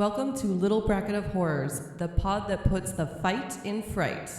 Welcome to Little Bracket of Horrors, the pod that puts the fight in fright.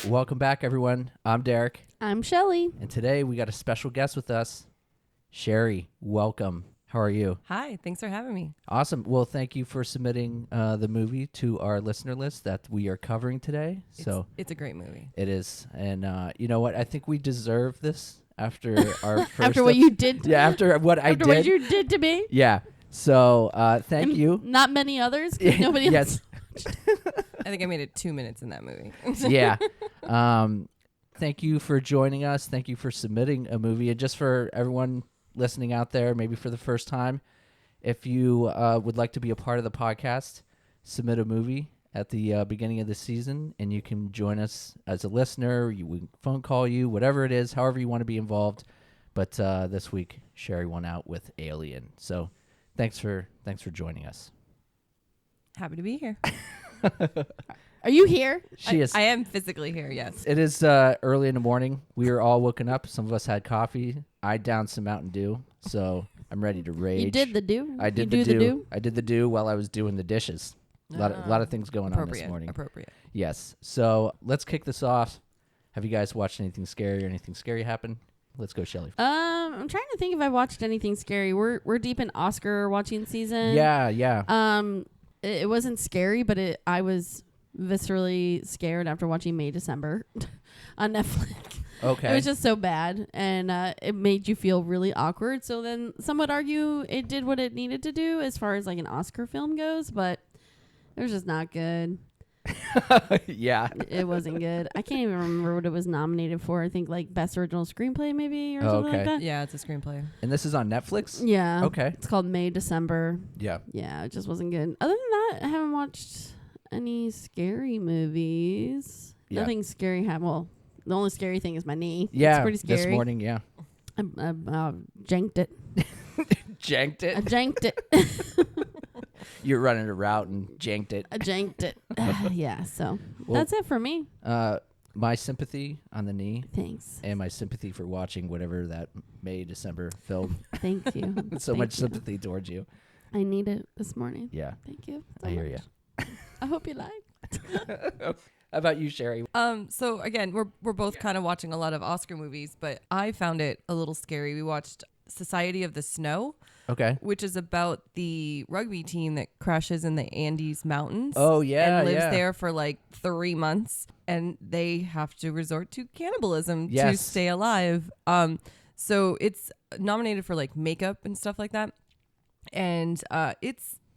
Welcome back, everyone. I'm Derek. I'm Shelly. And today we got a special guest with us, Sherry. Welcome. How are you? Hi, thanks for having me. Awesome. Well, thank you for submitting the movie to our listener list that we are covering today. It's a great movie. It is. And you know what? I think we deserve this after our first... After what you did. Yeah, after what I did. After what you did to me. Yeah. So thank And you. Not many others. Nobody Yes. I think I made it 2 minutes in that movie. Yeah. Thank you for joining us. Thank you for submitting a movie. And just for everyone listening out there, maybe for the first time, if you would like to be a part of the podcast, submit a movie at the beginning of the season, and you can join us as a listener. We can phone call you, whatever it is, however you want to be involved. But this week, Sherry won out with Alien. So thanks for joining us. Happy to be here. Are you here? She is. I am physically here, yes. It is early in the morning. We are all woken up. Some of us had coffee. I downed some Mountain Dew, so I'm ready to rage. You did the do? I did you the do. do. I did the do while I was doing the dishes. A lot of things going on this morning. Appropriate. Yes. So let's kick this off. Have you guys watched anything scary or anything scary happen? Let's go, Shelly. I'm trying to think if I watched anything scary. We're deep in Oscar watching season. Yeah. It wasn't scary, but I was viscerally scared after watching May December on Netflix. Okay. It was just so bad, and it made you feel really awkward. So then some would argue it did what it needed to do as far as like an Oscar film goes, but it was just not good. Yeah. It wasn't good. I can't even remember what it was nominated for. I think like Best Original Screenplay maybe or something like that. Yeah, it's a screenplay. And this is on Netflix? Yeah. Okay. It's called May December. Yeah. Yeah, it just wasn't good. Other than that, I haven't watched any scary movies. Yeah. Nothing scary happened. Well, the only scary thing is my knee. Yeah. It's pretty scary. This morning, yeah. I janked it. Janked I it? janked it. You're running a route and janked it. I janked it. Yeah, so Well, that's it for me. My sympathy on the knee Thanks. and my sympathy for watching whatever that May, December film. Thank you. So Thank much you. sympathy towards you. I need it this morning. Yeah. Thank you. I hear you. I hope you like. How about you, Sherry? So again, we're both kind of watching a lot of Oscar movies, but I found it a little scary. We watched Society of the Snow, Okay. which is about the rugby team that crashes in the Andes Mountains. Oh, yeah, and lives yeah. there for like 3 months, and they have to resort to cannibalism to Yes. stay alive. So it's nominated for like makeup and stuff like that, and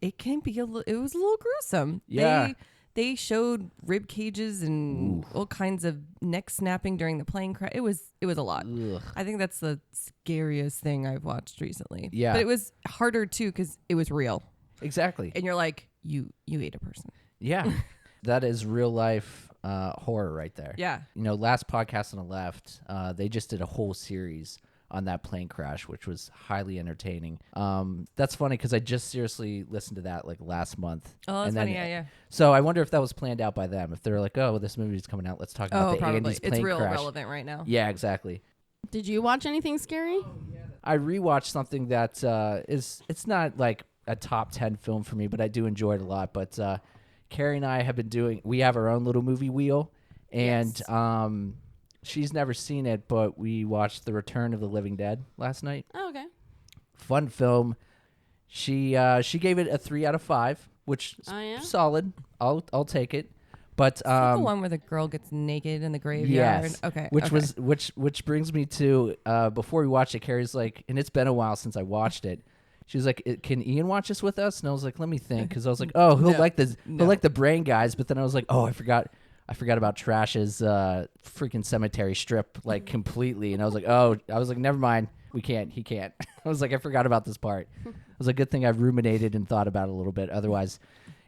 it can be it was a little gruesome. Yeah. They showed rib cages and all kinds of neck snapping during the plane crash. It was a lot. Ugh. I think that's the scariest thing I've watched recently. Yeah. But it was harder too because it was real. Exactly. And you're like, you ate a person. Yeah. That is real life horror right there. Yeah. You know, last podcast on the left, they just did a whole series on that plane crash, which was highly entertaining. That's funny because I just seriously listened to that like last month. Oh, that's And funny. then- Yeah. So I wonder if that was planned out by them. If they're like, oh, this movie's coming out, let's talk about Oh, the probably. Andes plane It's real crash. relevant right now. Yeah, exactly. Did you watch anything scary? I rewatched something that it's not like a top 10 film for me, but I do enjoy it a lot. But Carrie and I have been we have our own little movie wheel, and Yes. she's never seen it, but we watched The Return of the Living Dead last night. Oh, okay. Fun film. She gave it a 3 out of 5, which is Oh, yeah? solid. I'll take it. But Is that the one where the girl gets naked in the graveyard? yes, Okay. which okay. was which brings me to before we watched it, Carrie's like, and it's been a while since I watched it. She was like, "Can Ian watch this with us?" And I was like, "Let me think," because I was like, "Oh, he'll No, like the no. he'll like the Brain guys." But then I was like, "Oh, I forgot about Trash's freaking cemetery strip like completely." And I was like, "Oh," I was like, "Never mind." we can't. He can't. I was like, I forgot about this part. It was a good thing I ruminated and thought about it a little bit. Otherwise,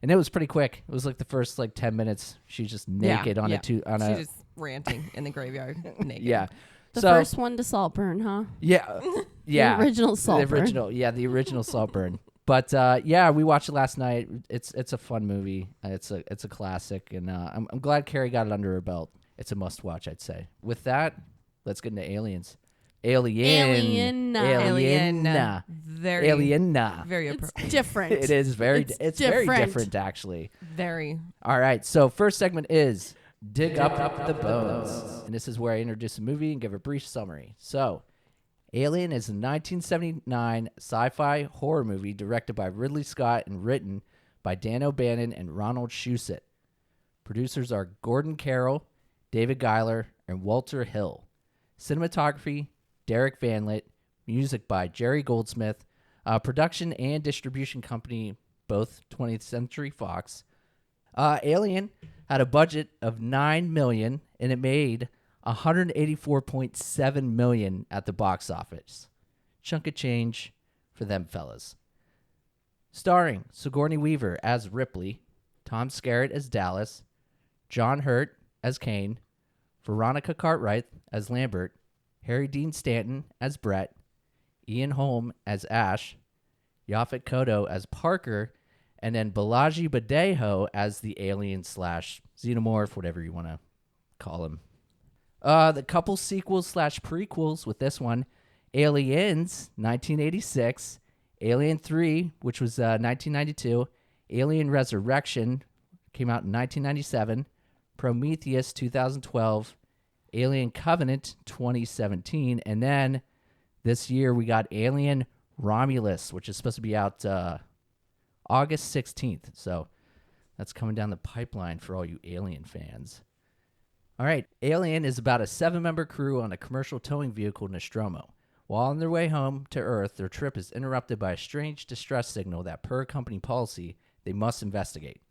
and it was pretty quick. It was like the first like 10 minutes. She's just naked on She's a just ranting in the graveyard naked. yeah. The So- first one to salt burn, huh? Yeah. Yeah. The original salt The original, yeah, the original Saltburn. But yeah, we watched it last night. It's a fun movie. It's a classic, and I'm glad Carrie got it under her belt. It's a must watch, I'd say. With that, let's get into Aliens. Alien. Very, Alien. very It's appropriate. different. It is very. It's It's very different. different, actually. Very. All right. So first segment is dig up the bones, and this is where I introduce a movie and give a brief summary. So, Alien is a 1979 sci-fi horror movie directed by Ridley Scott and written by Dan O'Bannon and Ronald Shusett. Producers are Gordon Carroll, David Giler, and Walter Hill. Cinematography, Derek Van Lith. Music by Jerry Goldsmith. Production and distribution company, both 20th Century Fox. Alien had a budget of $9 million, and it made $184.7 million at the box office. Chunk of change for them fellas. Starring Sigourney Weaver as Ripley, Tom Skerritt as Dallas, John Hurt as Kane, Veronica Cartwright as Lambert, Harry Dean Stanton as Brett, Ian Holm as Ash, Yaphet Kotto as Parker, and then Balaji Badejo as the alien / xenomorph, whatever you want to call him. The couple sequels / prequels with this one: Aliens, 1986, Alien 3, which was 1992, Alien Resurrection, came out in 1997, Prometheus, 2012, Alien Covenant, 2017, and then this year we got Alien Romulus, which is supposed to be out August 16th. So that's coming down the pipeline for all you Alien fans. All right, Alien is about a 7-member crew on a commercial towing vehicle, Nostromo. While on their way home to Earth, their trip is interrupted by a strange distress signal that, per company policy, they must investigate.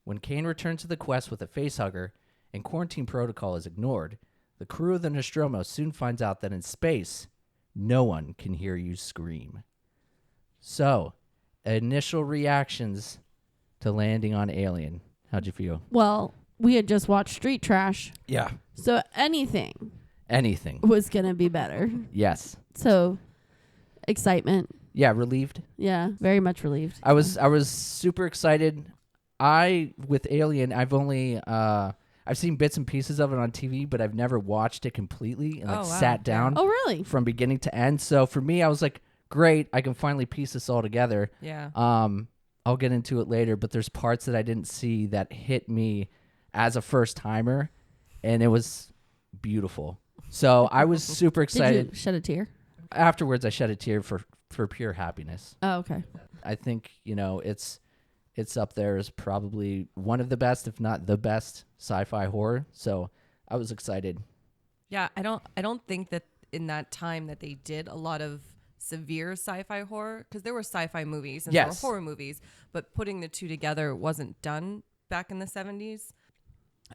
When Kane returns to the quest with a facehugger and quarantine protocol is ignored, the crew of the Nostromo soon finds out that in space, no one can hear you scream. So, initial reactions to landing on Alien. How'd you feel? Well, we had just watched Street Trash, Yeah. so anything Anything. was going to be better. Yes. So, excitement. Yeah, relieved. Yeah, very much relieved. I was super excited. With Alien, I've seen bits and pieces of it on TV, but I've never watched it completely and Oh, wow. sat down Oh, really? from beginning to end. So for me, I was like, great, I can finally piece this all together. Yeah. I'll get into it later, but there's parts that I didn't see that hit me as a first timer, and it was beautiful. So I was super excited. Did you shed a tear? Afterwards, I shed a tear for pure happiness. Oh, okay. I think, it's up there as probably one of the best, if not the best, sci-fi horror. So I was excited. Yeah, I don't think that in that time that they did a lot of severe sci-fi horror, because there were sci-fi movies and there were Yes. horror movies, but putting the two together wasn't done back in the 70s.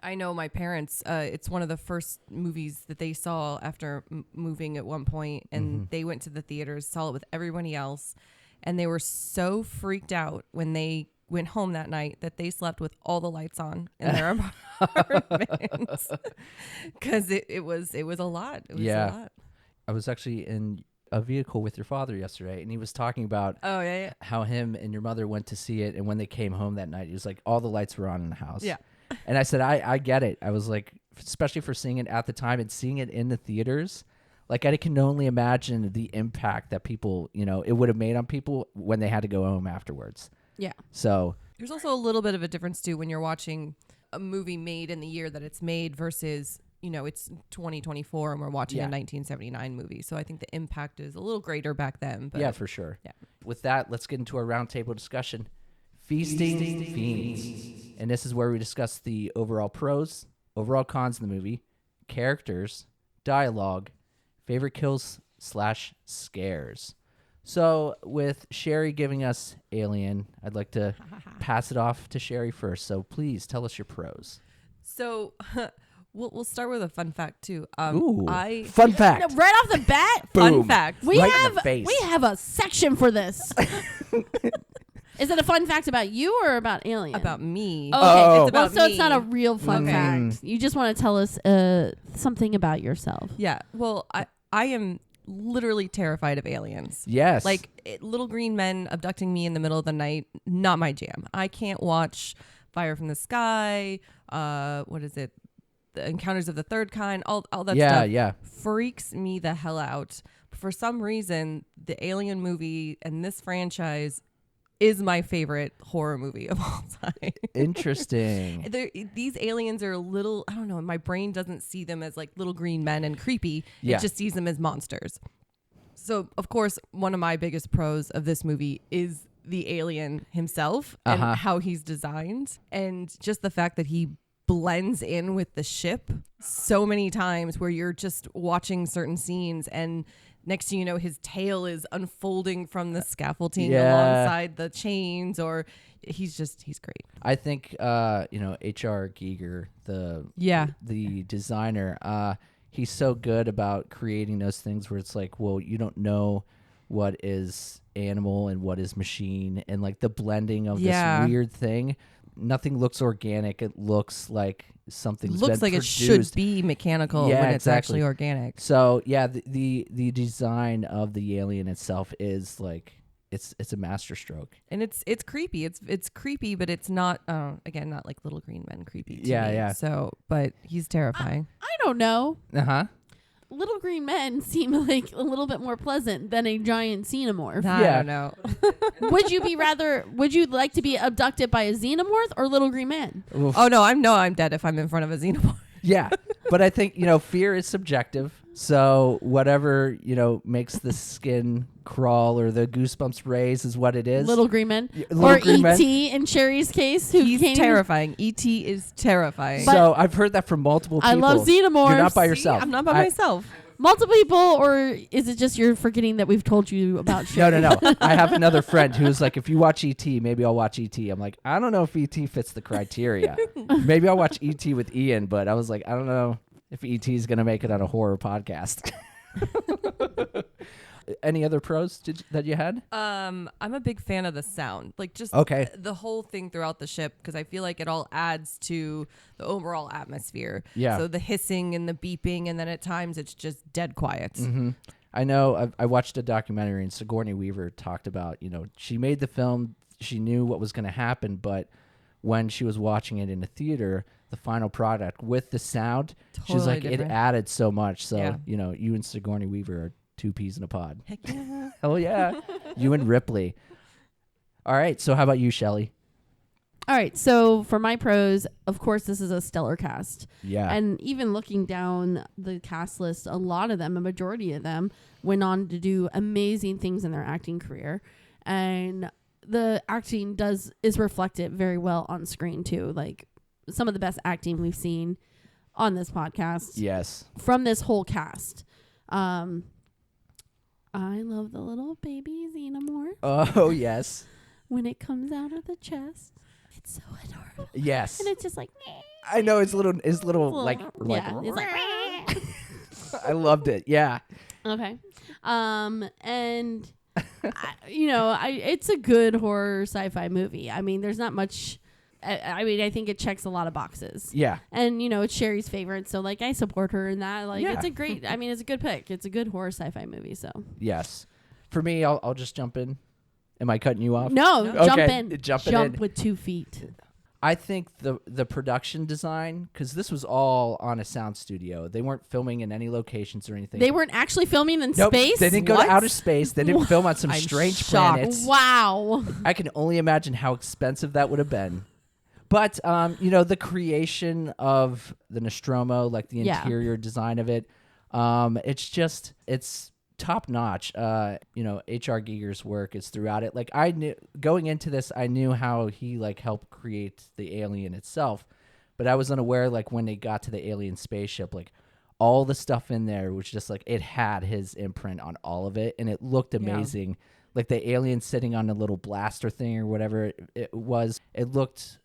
I know my parents, it's one of the first movies that they saw after moving at one point, and they went to the theaters, saw it with everybody else, and they were so freaked out when they went home that night that they slept with all the lights on in their apartments because it was a lot. It was a lot. I was actually in a vehicle with your father yesterday, and he was talking about Oh yeah. how him and your mother went to see it, and when they came home that night, he was like, all the lights were on in the house. Yeah. And I said, I get it. I was like, especially for seeing it at the time and seeing it in the theaters, like I can only imagine the impact that people, it would have made on people when they had to go home afterwards. Yeah. So There's also a little bit of a difference too when you're watching a movie made in the year that it's made versus, it's 2024 and we're watching a 1979 movie. So I think the impact is a little greater back then. But yeah, for sure. Yeah. With that, let's get into our roundtable discussion. Feasting Fiends. And this is where we discuss the overall pros, overall cons in the movie, characters, dialogue, favorite kills / scares. So with Sherry giving us Alien, I'd like to pass it off to Sherry first. So please tell us your pros. So We'll start with a fun fact too. Ooh, I fun fact. Right off the bat, Boom. fun fact. we Right in the face. have a section for this. Is it a fun fact about you or about Alien? About me. Okay, Oh. It's about so me. it's not a real fun Okay. fact. You just want to tell us something about yourself. Yeah. Well, I am literally terrified of aliens. Yes. Like little green men abducting me in the middle of the night, not my jam. I can't watch Fire from the Sky. What is it? The Encounters of the Third Kind. All that stuff. Yeah. Freaks me the hell out. For some reason, the Alien movie and this franchise is my favorite horror movie of all time. Interesting. These aliens are little, I don't know, my brain doesn't see them as like little green men and creepy. Yeah. It just sees them as monsters. So, of course, one of my biggest pros of this movie is the alien himself and how he's designed. And just the fact that he blends in with the ship so many times where you're just watching certain scenes and next thing you know, his tail is unfolding from the scaffolding alongside the chains, or he's great. I think H.R. Giger, the designer, he's so good about creating those things where it's like, well, you don't know what is animal and what is machine, and like the blending of this weird thing. Nothing looks organic. It looks like something's Looks been like produced. it should be mechanical when it's exactly. actually organic. So yeah, the design of the alien itself is like it's a masterstroke. And it's creepy. It's creepy, but it's not again not like little green men creepy to me. Yeah. So, but he's terrifying. I don't know. Little green men seem like a little bit more pleasant than a giant xenomorph. I don't know. Would you like to be abducted by a xenomorph or little green man? Oh no, I'm dead if I'm in front of a xenomorph. Yeah, but I think fear is subjective. So whatever makes the skin crawl or the goosebumps raise is what it is. Little green men, Little green men. E.T. in Sherry's case, who He's can't terrifying. E.T. is terrifying. So I've heard that from multiple people. I love xenomorphs. You're not by See, yourself. I'm not by myself. Multiple people, or is it just you're forgetting that we've told you about Sherry? No. I have another friend who's like, if you watch E.T., maybe I'll watch E.T. I'm like, I don't know if E.T. fits the criteria. Maybe I'll watch E.T. with Ian, but I was like, I don't know if E.T. is going to make it on a horror podcast. Any other pros that you had? I'm a big fan of the sound, like just the whole thing throughout the ship, because I feel like it all adds to the overall atmosphere. Yeah. So the hissing and the beeping, and then at times it's just dead quiet. Mm-hmm. I know. I watched a documentary, and Sigourney Weaver talked about, she made the film, she knew what was going to happen, but when she was watching it in a theater, the final product with the sound, she was like, different. it added so much. So, Yeah. you and Sigourney Weaver are two peas in a pod. Heck yeah. Hell yeah. You and Ripley. All right. So how about you, Shelley? All right. So for my pros, of course, this is a stellar cast. Yeah. And even looking down the cast list, a lot of them, a majority of them, went on to do amazing things in their acting career. And the acting is reflected very well on screen too. Like some of the best acting we've seen on this podcast. Yes. From this whole cast. I love the little baby xenomorph. Oh, yes. When it comes out of the chest, it's so adorable. Yes. And it's just like, I know it's little like yeah, it's like, I loved it. Yeah. okay. And it's a good horror sci-fi movie. I mean, there's not much. I think it checks a lot of boxes. Yeah. And it's Sherry's favorite, so like I support her in that. Like Yeah. it's a great. I mean, it's a good pick. It's a good horror sci-fi movie. So Yes. For me, I'll just jump in. Am I cutting you off? no, Okay, jump in. jump Jump in. with 2 feet. I think the production design, because this was all on a sound studio. They weren't filming in any locations or anything. They weren't actually filming in Nope, space. They didn't go What? to outer space. They didn't film on some I'm strange shocked. planets. Wow. I can only imagine how expensive that would have been. But the creation of the Nostromo, like the interior design of it, it's top notch. H.R. Giger's work is throughout it. Like I knew going into this, I knew how he like helped create the alien itself, but I was unaware like when they got to the alien spaceship, like all the stuff in there was just like it had his imprint on all of it, and it looked amazing. Like the alien sitting on a little blaster thing or whatever it was, it looked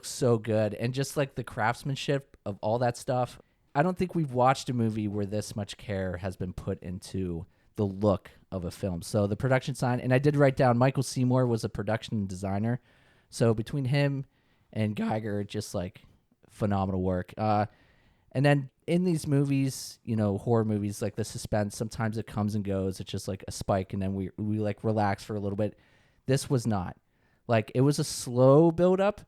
so good, and just like the craftsmanship of all that stuff, I don't think we've watched a movie where this much care has been put into the look of a film. So the production sign, and I did write down Michael Seymour was a production designer. So between him and Geiger, just like phenomenal work. And then in these movies, you know, horror movies, like the suspense, sometimes it comes and goes. It's just like a spike, and then we like relax for a little bit. This was not. Like, it was a slow build up,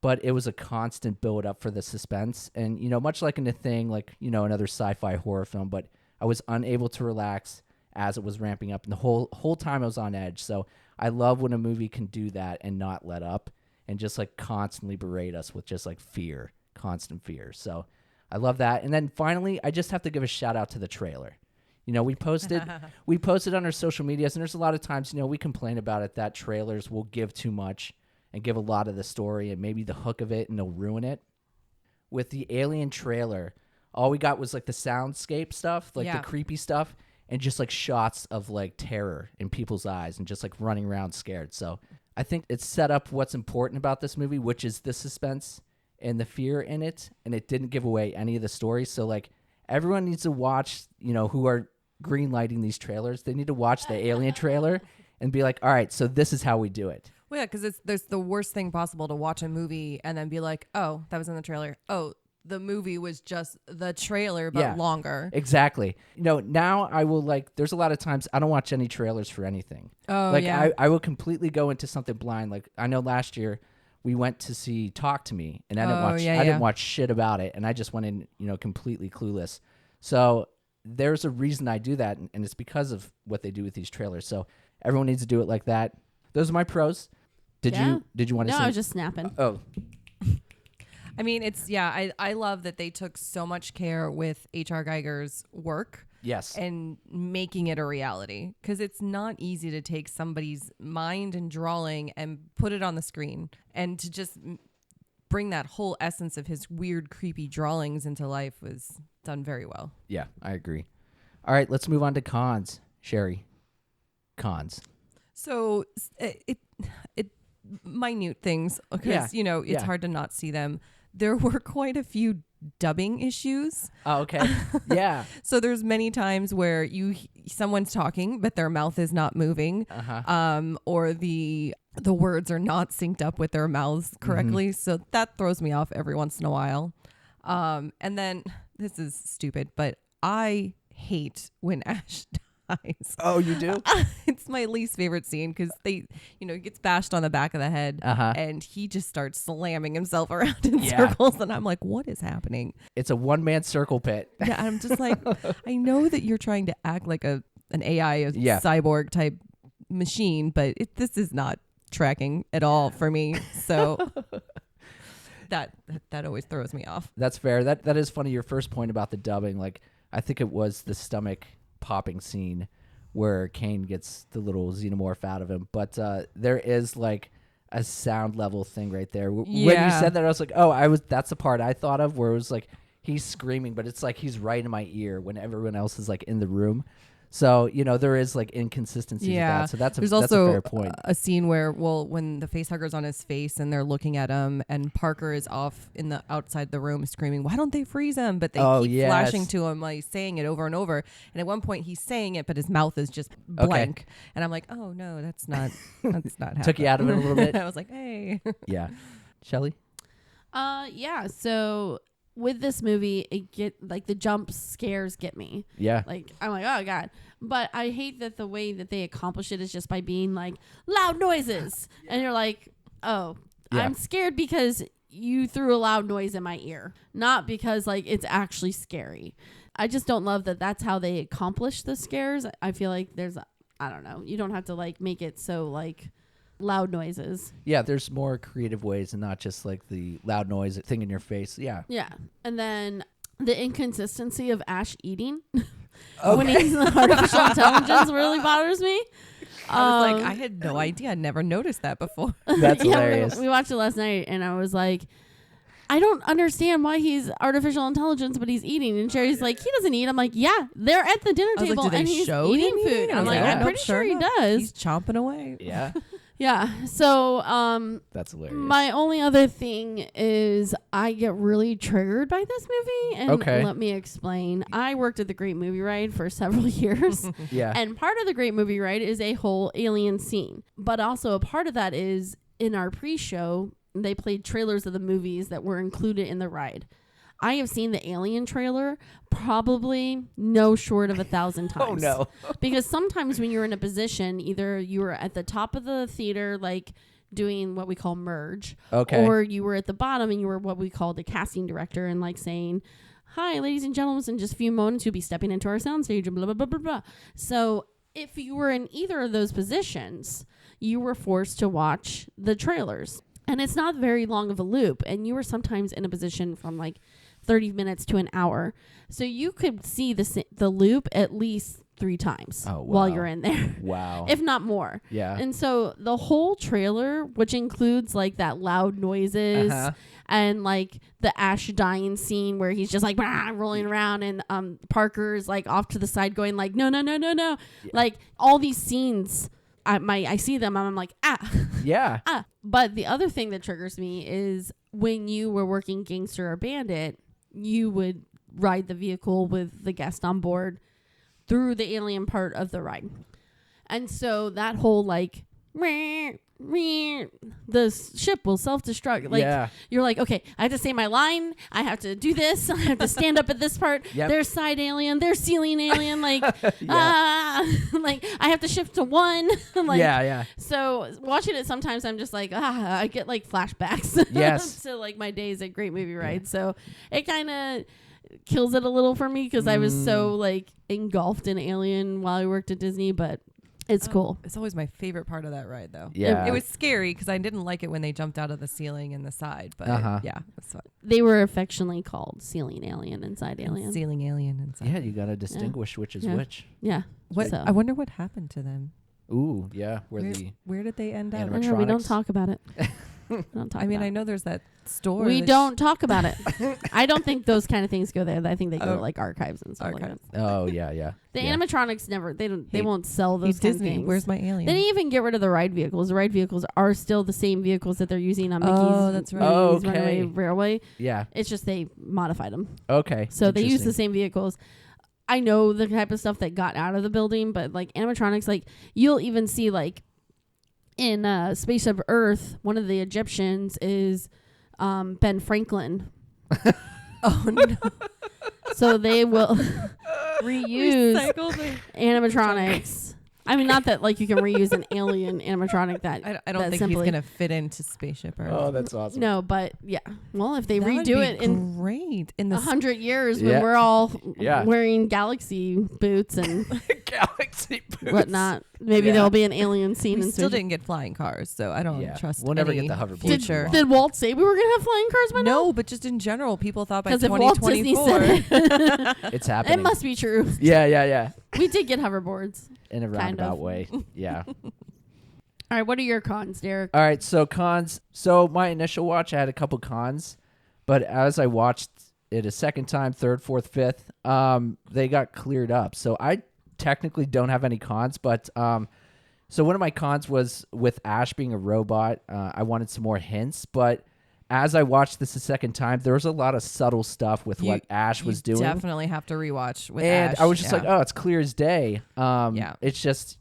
but it was a constant build up for the suspense. And, you know, much like in The Thing, like, you know, another sci-fi horror film, but I was unable to relax as it was ramping up, and the whole time I was on edge. So I love when a movie can do that and not let up and just like constantly berate us with just like fear, constant fear. So I love that. And then finally, I just have to give a shout out to the trailer. You know, we posted on our social medias, and there's a lot of times, you know, we complain about it that trailers will give too much and give a lot of the story and maybe the hook of it, and they'll ruin it. With the Alien trailer, all we got was like the soundscape stuff, like the creepy stuff, and just like shots of like terror in people's eyes and just like running around scared. So I think it set up what's important about this movie, which is the suspense and the fear in it, and it didn't give away any of the story. So like everyone needs to watch, you know, who are green lighting these trailers, they need to watch the Alien trailer and be like, all right, so this is how we do it. Well, yeah, because there's the worst thing possible to watch a movie and then be like, oh, that was in the trailer. Oh, the movie was just the trailer, but longer. Exactly. You know, now I will like, there's a lot of times I don't watch any trailers for anything. Oh, like, yeah. I will completely go into something blind. Like, I know last year we went to see Talk to Me, and I didn't watch shit about it, and I just went in, you know, completely clueless. So there's a reason I do that, and it's because of what they do with these trailers. So everyone needs to do it like that. Those are my pros. Did you want to say? No, I was just snapping. Oh. I mean, I love that they took so much care with H.R. Geiger's work. Yes. And making it a reality, because it's not easy to take somebody's mind and drawing and put it on the screen, and to just bring that whole essence of his weird, creepy drawings into life was done very well. Yeah, I agree. All right, let's move on to cons. Sherry, cons. So it minute things, because you know it's hard to not see them. There were quite a few dubbing issues. Oh, okay. Yeah. So there's many times where someone's talking but their mouth is not moving, or the words are not synced up with their mouths correctly. So that throws me off every once in a while. And then this is stupid, but I hate when Ash dies. Oh, you do? It's my least favorite scene, because he gets bashed on the back of the head, and he just starts slamming himself around in circles, and I'm like, what is happening? It's a one-man circle pit. Yeah, I'm just like, I know that you're trying to act like an AI, cyborg type machine, but this is not tracking at all for me. So that always throws me off. That's fair. That is funny. Your first point about the dubbing, like, I think it was the stomach popping scene where Kane gets the little xenomorph out of him, but there is like a sound level thing right there. When you said that, I was like, that's the part I thought of, where it was like he's screaming, but it's like he's right in my ear when everyone else is like in the room. So, you know, there is like inconsistencies with that. So there's also a fair point. A scene where, when the facehugger's on his face and they're looking at him, and Parker is off in the outside the room screaming, why don't they freeze him? But they keep flashing to him, like saying it over and over. And at one point he's saying it, but his mouth is just blank. Okay. And I'm like, oh no, that's not happening. Took you out of it a little bit. I was like, hey. Yeah. Shelley? So with this movie, the jump scares get me. Yeah. Like, I'm like, oh God. But I hate that the way that they accomplish it is just by being like, loud noises. And you're like, oh, I'm scared because you threw a loud noise in my ear. Not because like it's actually scary. I just don't love that that's how they accomplish the scares. I feel like I don't know. You don't have to like make it so like loud noises. Yeah, there's more creative ways and not just like the loud noise thing in your face. Yeah. Yeah. And then the inconsistency of Ash eating when he's artificial intelligence really bothers me. I was like, I had no idea. I never noticed that before. That's hilarious. We watched it last night and I was like, I don't understand why he's artificial intelligence, but he's eating. And Sherry's like, he doesn't eat. I'm like, yeah, they're at the dinner table and he's eating food. I'm like, I'm pretty sure he does. He's chomping away. Yeah. Yeah. So, That's hilarious. my only other thing is I get really triggered by this movie. And Okay. let me explain. I worked at the Great Movie Ride for several years. Yeah. And part of the Great Movie Ride is a whole alien scene. But also a part of that is in our pre-show, they played trailers of the movies that were included in the ride. I have seen the Alien trailer probably no short of 1,000 times. Oh, no. Because sometimes when you're in a position, either you were at the top of the theater, like doing what we call merge, Okay. or you were at the bottom and you were what we call the casting director and like saying, "Hi, ladies and gentlemen, in just a few moments you'll be stepping into our soundstage," and blah, blah, blah, blah, blah. So if you were in either of those positions, you were forced to watch the trailers. And it's not very long of a loop. And you were sometimes in a position from like 30 minutes to an hour. So you could see the loop at least 3 times while you're in there. Wow. If not more. Yeah. And so the whole trailer, which includes like that loud noises and like the Ash dying scene where he's just like rolling around and Parker's like off to the side going like, no. Yeah. Like all these scenes, I see them and I'm like, Yeah. But the other thing that triggers me is when you were working gangster or bandit, you would ride the vehicle with the guest on board through the alien part of the ride. And so that whole like, the ship will self-destruct. Like you're like, okay, I have to say my line. I have to do this. I have to stand up at this part. Yep. There's side alien. There's ceiling alien. Like, like I have to shift to 1. Like, yeah. So watching it sometimes I'm just like, I get like flashbacks. Yes. to like my days at Great Movie Ride. Yeah. So it kind of kills it a little for me because I was so like engulfed in Alien while I worked at Disney, but it's cool. It's always my favorite part of that ride, though. Yeah. It was scary because I didn't like it when they jumped out of the ceiling and the side. But yeah, that's fun. They were affectionately called ceiling alien and side alien. Ceiling alien and side. Yeah, you got to distinguish which is which. Yeah. What? So. I wonder what happened to them. Ooh, yeah. Where did they end up? I know, we don't talk about it. I know there's that store. We don't talk about it. I don't think those kind of things go there. I think they go to like archives and stuff like that. Oh, yeah. The animatronics never, they won't sell those kind of Disney. things. Where's my alien? They didn't even get rid of the ride vehicles. The ride vehicles are still the same vehicles that they're using on Mickey's, that's right. Runaway Railway. Yeah. It's just they modified them. Okay. So they use the same vehicles. I know the type of stuff that got out of the building, but like animatronics, like you'll even see like in Spaceship Earth, one of the Egyptians is Ben Franklin. Oh no! So they will reuse animatronics. I mean, not that like you can reuse an alien animatronic that I don't think he's gonna fit into Spaceship Earth. Oh, that's awesome. No, but yeah. Well, if they that redo it in great in 100 years when we're all Yeah. wearing galaxy boots and Galaxy boots. whatnot, maybe there'll be an alien scene. We in still Spaceship. didn't get flying cars, so I don't trust. We'll never any get the hoverboard. future. Did Walt say we were gonna have flying cars by now? No, but just in general, people thought by 'Cause if Walt Disney 2024. said It's happening. it must be true. Yeah. We did get hoverboards. In a roundabout way. Yeah. All right, what are your cons, Derek? All right, so cons. So my initial watch, I had a couple cons, but as I watched it a second time, third, fourth, fifth, they got cleared up. So I technically don't have any cons, but so one of my cons was with Ash being a robot. I wanted some more hints, but as I watched this a second time, there was a lot of subtle stuff with what Ash was doing. Definitely have to rewatch with and Ash. I was just like, oh, it's clear as day. Yeah. It's just,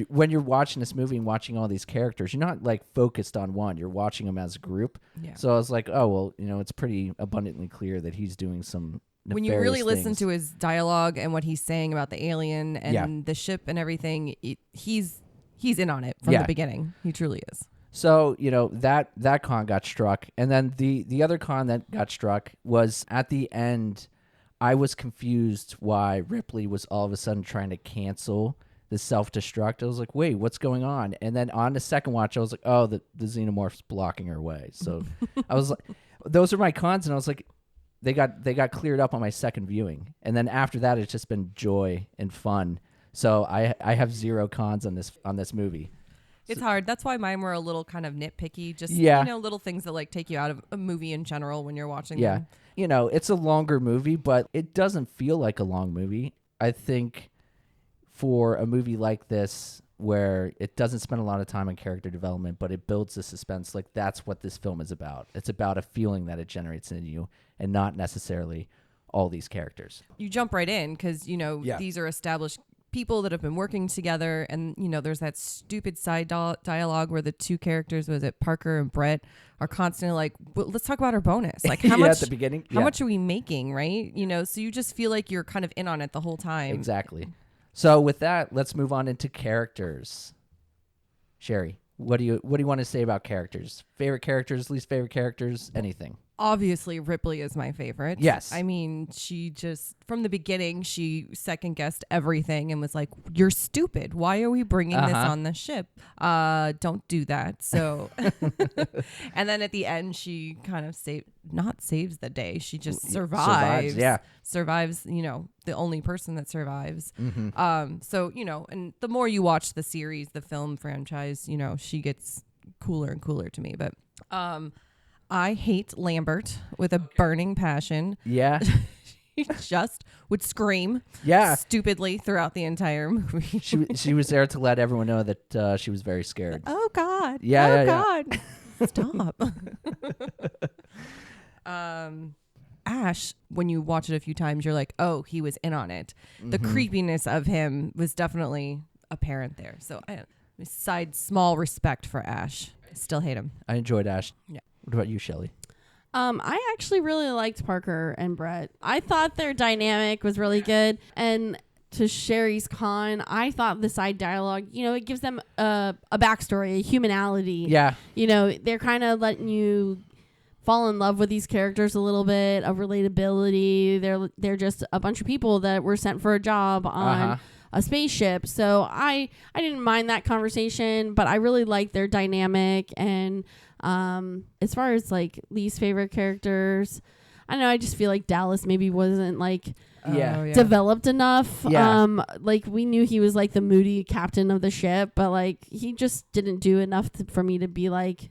when you're watching this movie and watching all these characters, you're not like focused on one. You're watching them as a group. Yeah. So I was like, oh, well, it's pretty abundantly clear that he's doing some when you really listen things. to his dialogue and what he's saying about the alien and the ship and everything, he's in on it from the beginning. He truly is. So, that con got struck. And then the other con that got struck was at the end, I was confused why Ripley was all of a sudden trying to cancel the self-destruct. I was like, wait, what's going on? And then on the second watch, I was like, oh, the xenomorph's blocking her way. So I was like, those are my cons. And I was like, they got cleared up on my second viewing. And then after that, it's just been joy and fun. So I have 0 cons on this movie. It's hard. That's why mine were a little kind of nitpicky. Just, little things that like take you out of a movie in general when you're watching them. It's a longer movie, but it doesn't feel like a long movie. I think for a movie like this, where it doesn't spend a lot of time on character development, but it builds the suspense. Like, that's what this film is about. It's about a feeling that it generates in you and not necessarily all these characters. You jump right in because, these are established people that have been working together, and there's that stupid side dialogue where the two characters, was it Parker and Brett, are constantly like, well, let's talk about our bonus, like how much at the beginning, how much are we making, right? So you just feel like you're kind of in on it the whole time. Exactly. So with that, let's move on into characters. Sherry, what do you want to say about characters? Favorite characters, least favorite characters, anything? Obviously, Ripley is my favorite. Yes. I mean, she just, from the beginning, she second-guessed everything and was like, you're stupid. Why are we bringing this on the ship? Don't do that. So, and then at the end, she kind of saves the day. She just survives. Yeah. Survives, the only person that survives. Mm-hmm. So, and the more you watch the series, the film franchise, she gets cooler and cooler to me. But, I hate Lambert with a burning passion. Yeah. She just would scream stupidly throughout the entire movie. She was there to let everyone know that she was very scared. Oh, God. Yeah. Stop. Ash, when you watch it a few times, you're like, oh, he was in on it. The creepiness of him was definitely apparent there. So small respect for Ash. I still hate him. I enjoyed Ash. Yeah. What about you, Shelley? I actually really liked Parker and Brett. I thought their dynamic was really good. And to Sherry's con, I thought the side dialogue, it gives them a backstory, a humanality. Yeah. They're kind of letting you fall in love with these characters a little bit of relatability. They're just a bunch of people that were sent for a job on a spaceship. So I didn't mind that conversation, but I really liked their dynamic. And as far as like least favorite characters, I don't know, I just feel like Dallas maybe wasn't like developed enough. Like we knew he was like the moody captain of the ship, but like he just didn't do enough for me to be like,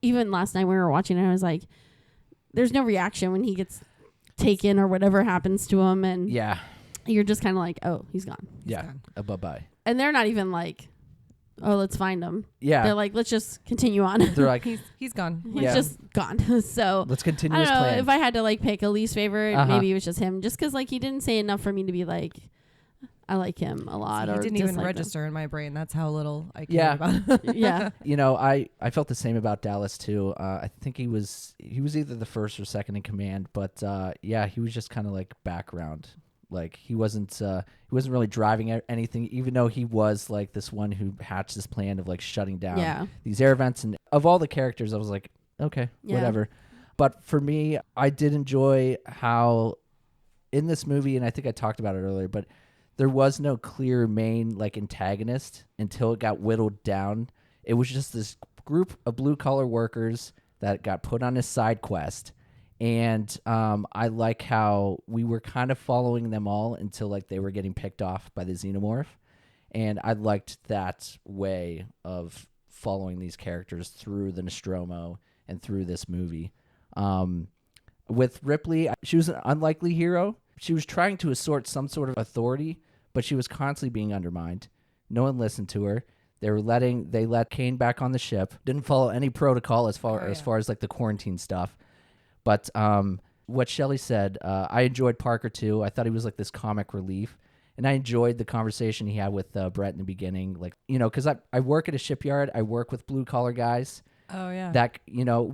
even last night when we were watching it, I was like, there's no reaction when he gets taken or whatever happens to him, and you're just kind of like, oh, he's gone. He's gone. Bye-bye. And they're not even like, oh, let's find him. Yeah. They're like, let's just continue on. They're like, he's gone. He's just gone. So let's continue I don't his know plan. if I had to like pick a least favorite, maybe it was just him, just because like he didn't say enough for me to be like, I like him a lot. He or didn't even register in my brain. That's how little I care about him. Yeah. I felt the same about Dallas too. I think he was either the first or second in command, but he was just kind of like background. Like he wasn't really driving anything, even though he was like this one who hatched this plan of like shutting down these air vents. And of all the characters, I was like, okay, whatever. But for me, I did enjoy how in this movie, and I think I talked about it earlier, but there was no clear main like antagonist until it got whittled down. It was just this group of blue collar workers that got put on a side quest. And I like how we were kind of following them all until like they were getting picked off by the xenomorph. And I liked that way of following these characters through the Nostromo and through this movie. With Ripley, she was an unlikely hero. She was trying to assert some sort of authority, but she was constantly being undermined. No one listened to her. They let Kane back on the ship. Didn't follow any protocol as far as like the quarantine stuff. But what Shelley said, I enjoyed Parker too. I thought he was like this comic relief. And I enjoyed the conversation he had with Brett in the beginning. Like, because I work at a shipyard. I work with blue collar guys. Oh, yeah. That,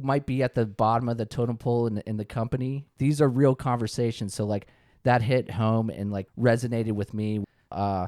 might be at the bottom of the totem pole in the company. These are real conversations. So like that hit home and like resonated with me. I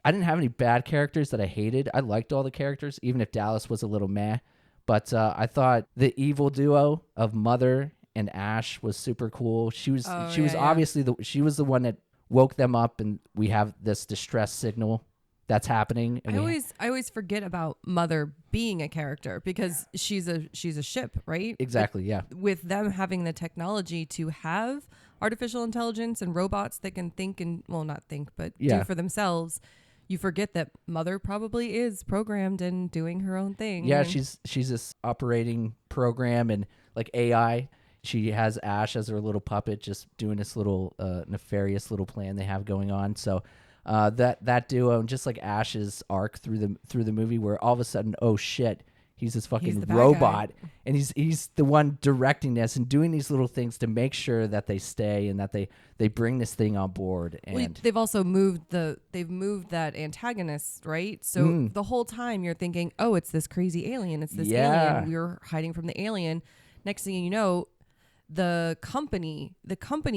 didn't have any bad characters that I hated. I liked all the characters, even if Dallas was a little meh. But I thought the evil duo of Mother and Ash was super cool. She was obviously she was the one that woke them up, and we have this distress signal that's happening. And I always forget about Mother being a character because she's a ship, right? Exactly, yeah. With them having the technology to have artificial intelligence and robots that can think and, well, not think, but do for themselves, you forget that Mother probably is programmed and doing her own thing. Yeah, she's this operating program and like AI. She has Ash as her little puppet, just doing this little nefarious little plan they have going on. So That duo, and just like Ash's arc through the movie, where all of a sudden, oh shit, he's this fucking the bad robot, guy. and he's the one directing this and doing these little things to make sure that they stay and that they bring this thing on board. And Well, they've also moved that antagonist, right? So the whole time you're thinking, oh, it's this crazy alien. It's this alien. We were hiding from the alien. Next thing you know, the company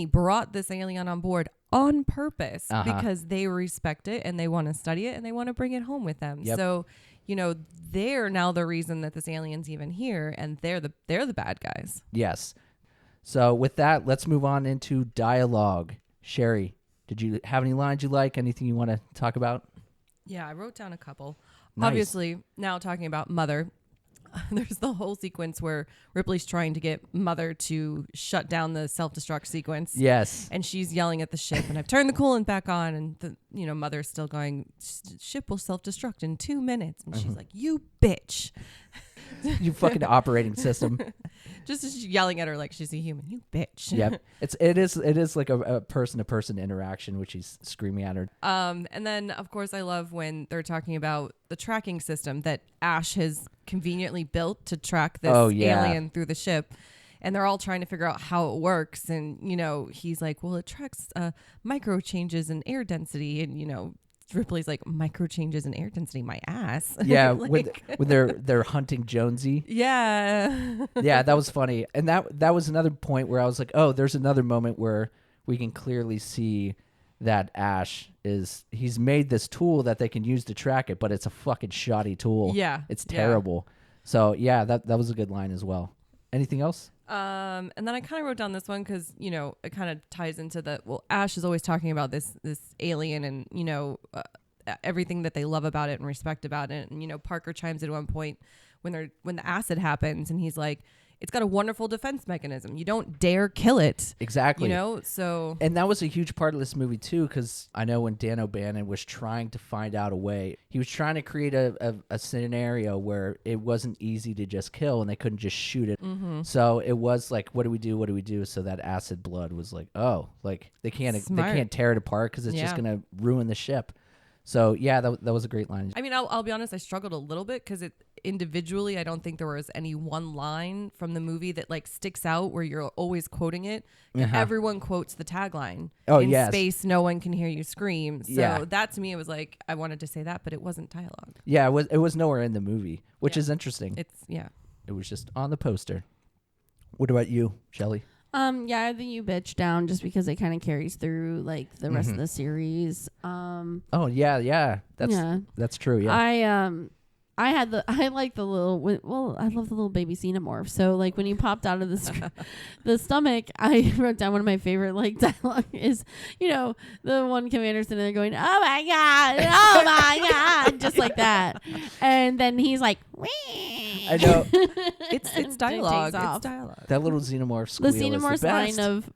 brought this alien on board on purpose because they respect it and they want to study it and they want to bring it home with them. Yep. So, they're now the reason that this alien's even here, and they're the bad guys. Yes. So with that, let's move on into dialogue. Sherry, did you have any lines you like? Anything you want to talk about? Yeah, I wrote down a couple. Nice. Obviously, now talking about Mother, there's the whole sequence where Ripley's trying to get Mother to shut down the self-destruct sequence. Yes. And she's yelling at the ship, and I've turned the coolant back on, and the Mother's still going, ship will self-destruct in 2 minutes. And she's like, you bitch. You fucking operating system. Just yelling at her like she's a human. You bitch. Yep. It is like a person-to-person interaction, which he's screaming at her. And then, of course, I love when they're talking about the tracking system that Ash has conveniently built to track this alien through the ship. And they're all trying to figure out how it works. And, he's like, well, it tracks micro changes in air density. And, Ripley's like, micro changes in air density, my ass. Yeah, when they're hunting Jonesy. Yeah. Yeah, that was funny. And that was another point where I was like, oh, there's another moment where we can clearly see that Ash he's made this tool that they can use to track it, but it's a fucking shoddy tool. Yeah. It's terrible. So yeah, that was a good line as well. Anything else? And then I kind of wrote down this one because, it kind of ties into Ash is always talking about this alien and, everything that they love about it and respect about it. And, Parker chimes in at one point when the acid happens and he's like, it's got a wonderful defense mechanism. You don't dare kill it. Exactly. So. And that was a huge part of this movie too, because I know when Dan O'Bannon was trying to find out a way, he was trying to create a scenario where it wasn't easy to just kill and they couldn't just shoot it. Mm-hmm. So it was like, what do we do? What do we do? So that acid blood was like, oh, like they can't tear it apart because it's just gonna ruin the ship. So yeah, that was a great line. I mean, I'll be honest, I struggled a little bit because individually, I don't think there was any one line from the movie that like sticks out where you're always quoting it. Everyone quotes the tagline. Oh, in yes. space, no one can hear you scream. So Yeah. that to me, it was like, I wanted to say that, but it wasn't dialogue. Yeah, it was nowhere in the movie, which is interesting. It was just on the poster. What about you, Shelley? Yeah, I think you bitch down just because it kind of carries through like the rest of the series. Oh yeah, that's true. Yeah, I like the little, I love the little baby xenomorph. So like when he popped out of the stomach, I wrote down one of my favorite like dialogue is, the one commander sitting there going, oh my God, just like that. And then he's like, wee. I know. It's dialogue. It's dialogue. That little xenomorph The squeal is xenomorph's the best. line of,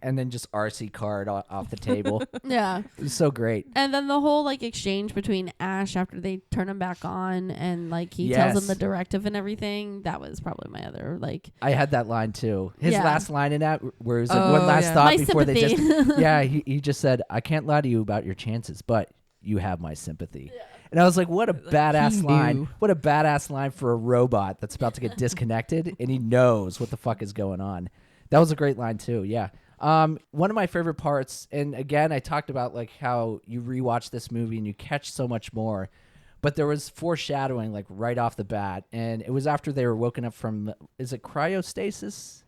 and then just RC card off the table. yeah. It was so great. And then the whole like exchange between Ash after they turn him back on and like he tells him the directive and everything. That was probably my other like. I had that line too. His last line in that, where it was like one last thought My before sympathy. they just. Yeah, he just said, "I can't lie to you about your chances, but you have my sympathy." Yeah. And I was like, what a badass line. What a badass line for a robot that's about to get disconnected and he knows what the fuck is going on. That was a great line too. Yeah. One of my favorite parts, and again, I talked about like how you rewatch this movie and you catch so much more, but there was foreshadowing like right off the bat, and it was after they were woken up from, is it cryostasis?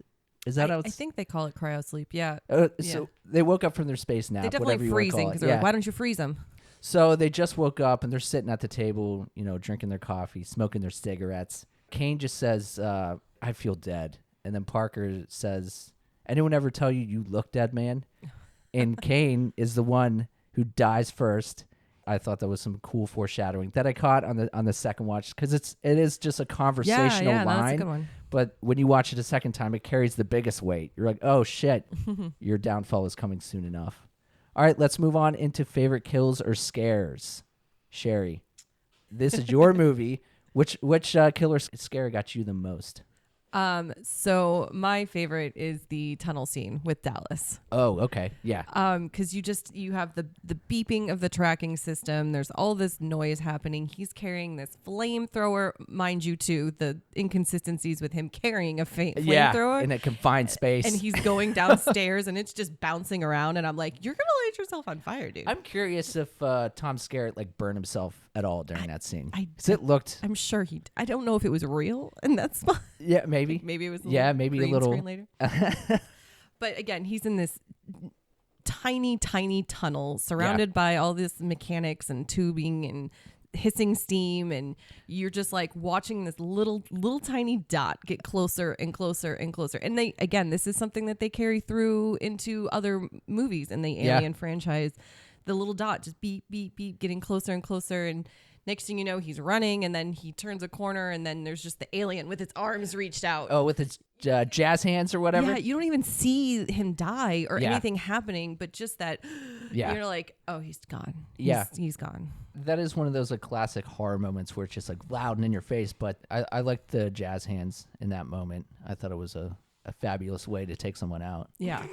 Is that how it's? I think they call it cryosleep. Yeah. So they woke up from their space nap. They definitely freezing because they're like, why don't you freeze them? So they just woke up and they're sitting at the table, drinking their coffee, smoking their cigarettes. Kane just says, I feel dead. And then Parker says, anyone ever tell you you look dead, man? And Kane is the one who dies first. I thought that was some cool foreshadowing that I caught on the second watch, because it is just a conversational line. That's a good one. But when you watch it a second time, it carries the biggest weight. You're like, oh shit, your downfall is coming soon enough. All right, let's move on into favorite kills or scares. Sherry, this is your movie. Which killer scare got you the most? So my favorite is the tunnel scene with Dallas. Oh, okay. Yeah. Because you have the beeping of the tracking system. There's all this noise happening. He's carrying this flamethrower, mind you, too. The inconsistencies with him carrying a flamethrower in a confined space, and he's going downstairs, and it's just bouncing around. And I'm like, you're gonna light yourself on fire, dude. I'm curious if Tom Skerritt like burned himself at all during that scene. It looked. I'm sure I don't know if it was real in that spot. Yeah, maybe. Maybe it was. Maybe a green little. screen later. But again, he's in this tiny tunnel surrounded by all this mechanics and tubing and hissing steam, and you're just like watching this little tiny dot get closer and closer and closer. And this is something that they carry through into other movies in the Alien franchise. The little dot just beep beep beep, getting closer and closer, and next thing you know, he's running, and then he turns a corner, and then there's just the alien with its arms reached out. Oh, with its jazz hands or whatever. Yeah, you don't even see him die or anything happening, but just that. Yeah, you're like, oh, he's gone. He's gone. That is one of those like classic horror moments where it's just like loud and in your face. But I liked the jazz hands in that moment. I thought it was a fabulous way to take someone out. Yeah.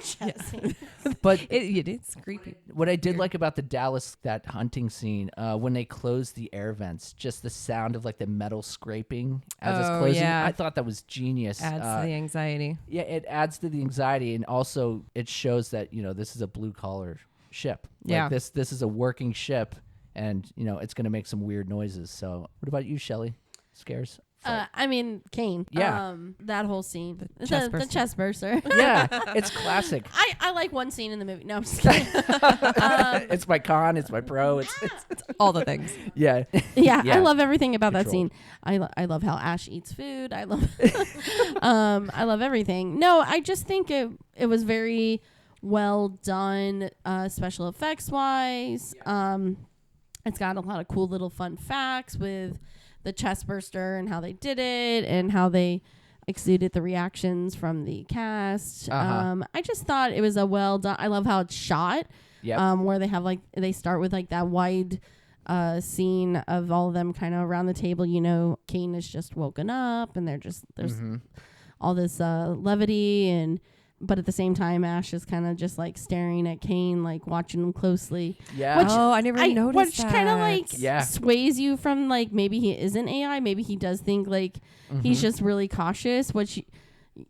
But it's creepy. What I did like about the Dallas, that hunting scene, when they closed the air vents, just the sound of like the metal scraping as it's closing. I thought that was genius. Adds to the anxiety. Yeah, it adds to the anxiety, and also it shows that, this is a blue collar ship. Like this is a working ship, and it's going to make some weird noises. So what about you, Shelley? Scares? I mean, Kane. Yeah. That whole scene. The chest burster. Yeah, it's classic. I like one scene in the movie. No, I'm just kidding. It's my con. It's my pro. It's all the things. Yeah. Yeah. I love everything about that scene. I love how Ash eats food. I love I love everything. No, I just think it was very well done, special effects wise. It's got a lot of cool little fun facts with the chest burster and how they did it and how they exuded the reactions from the cast. I just thought it was a well done. I love how it's shot. Yep. Where they have they start with that wide scene of all of them kind of around the table. Kane is just woken up, and there's all this levity, but at the same time, Ash is kind of just staring at Kane, watching him closely. Yeah. Which I never noticed which that. kind of sways you from maybe he isn't AI. Maybe he does think he's just really cautious, which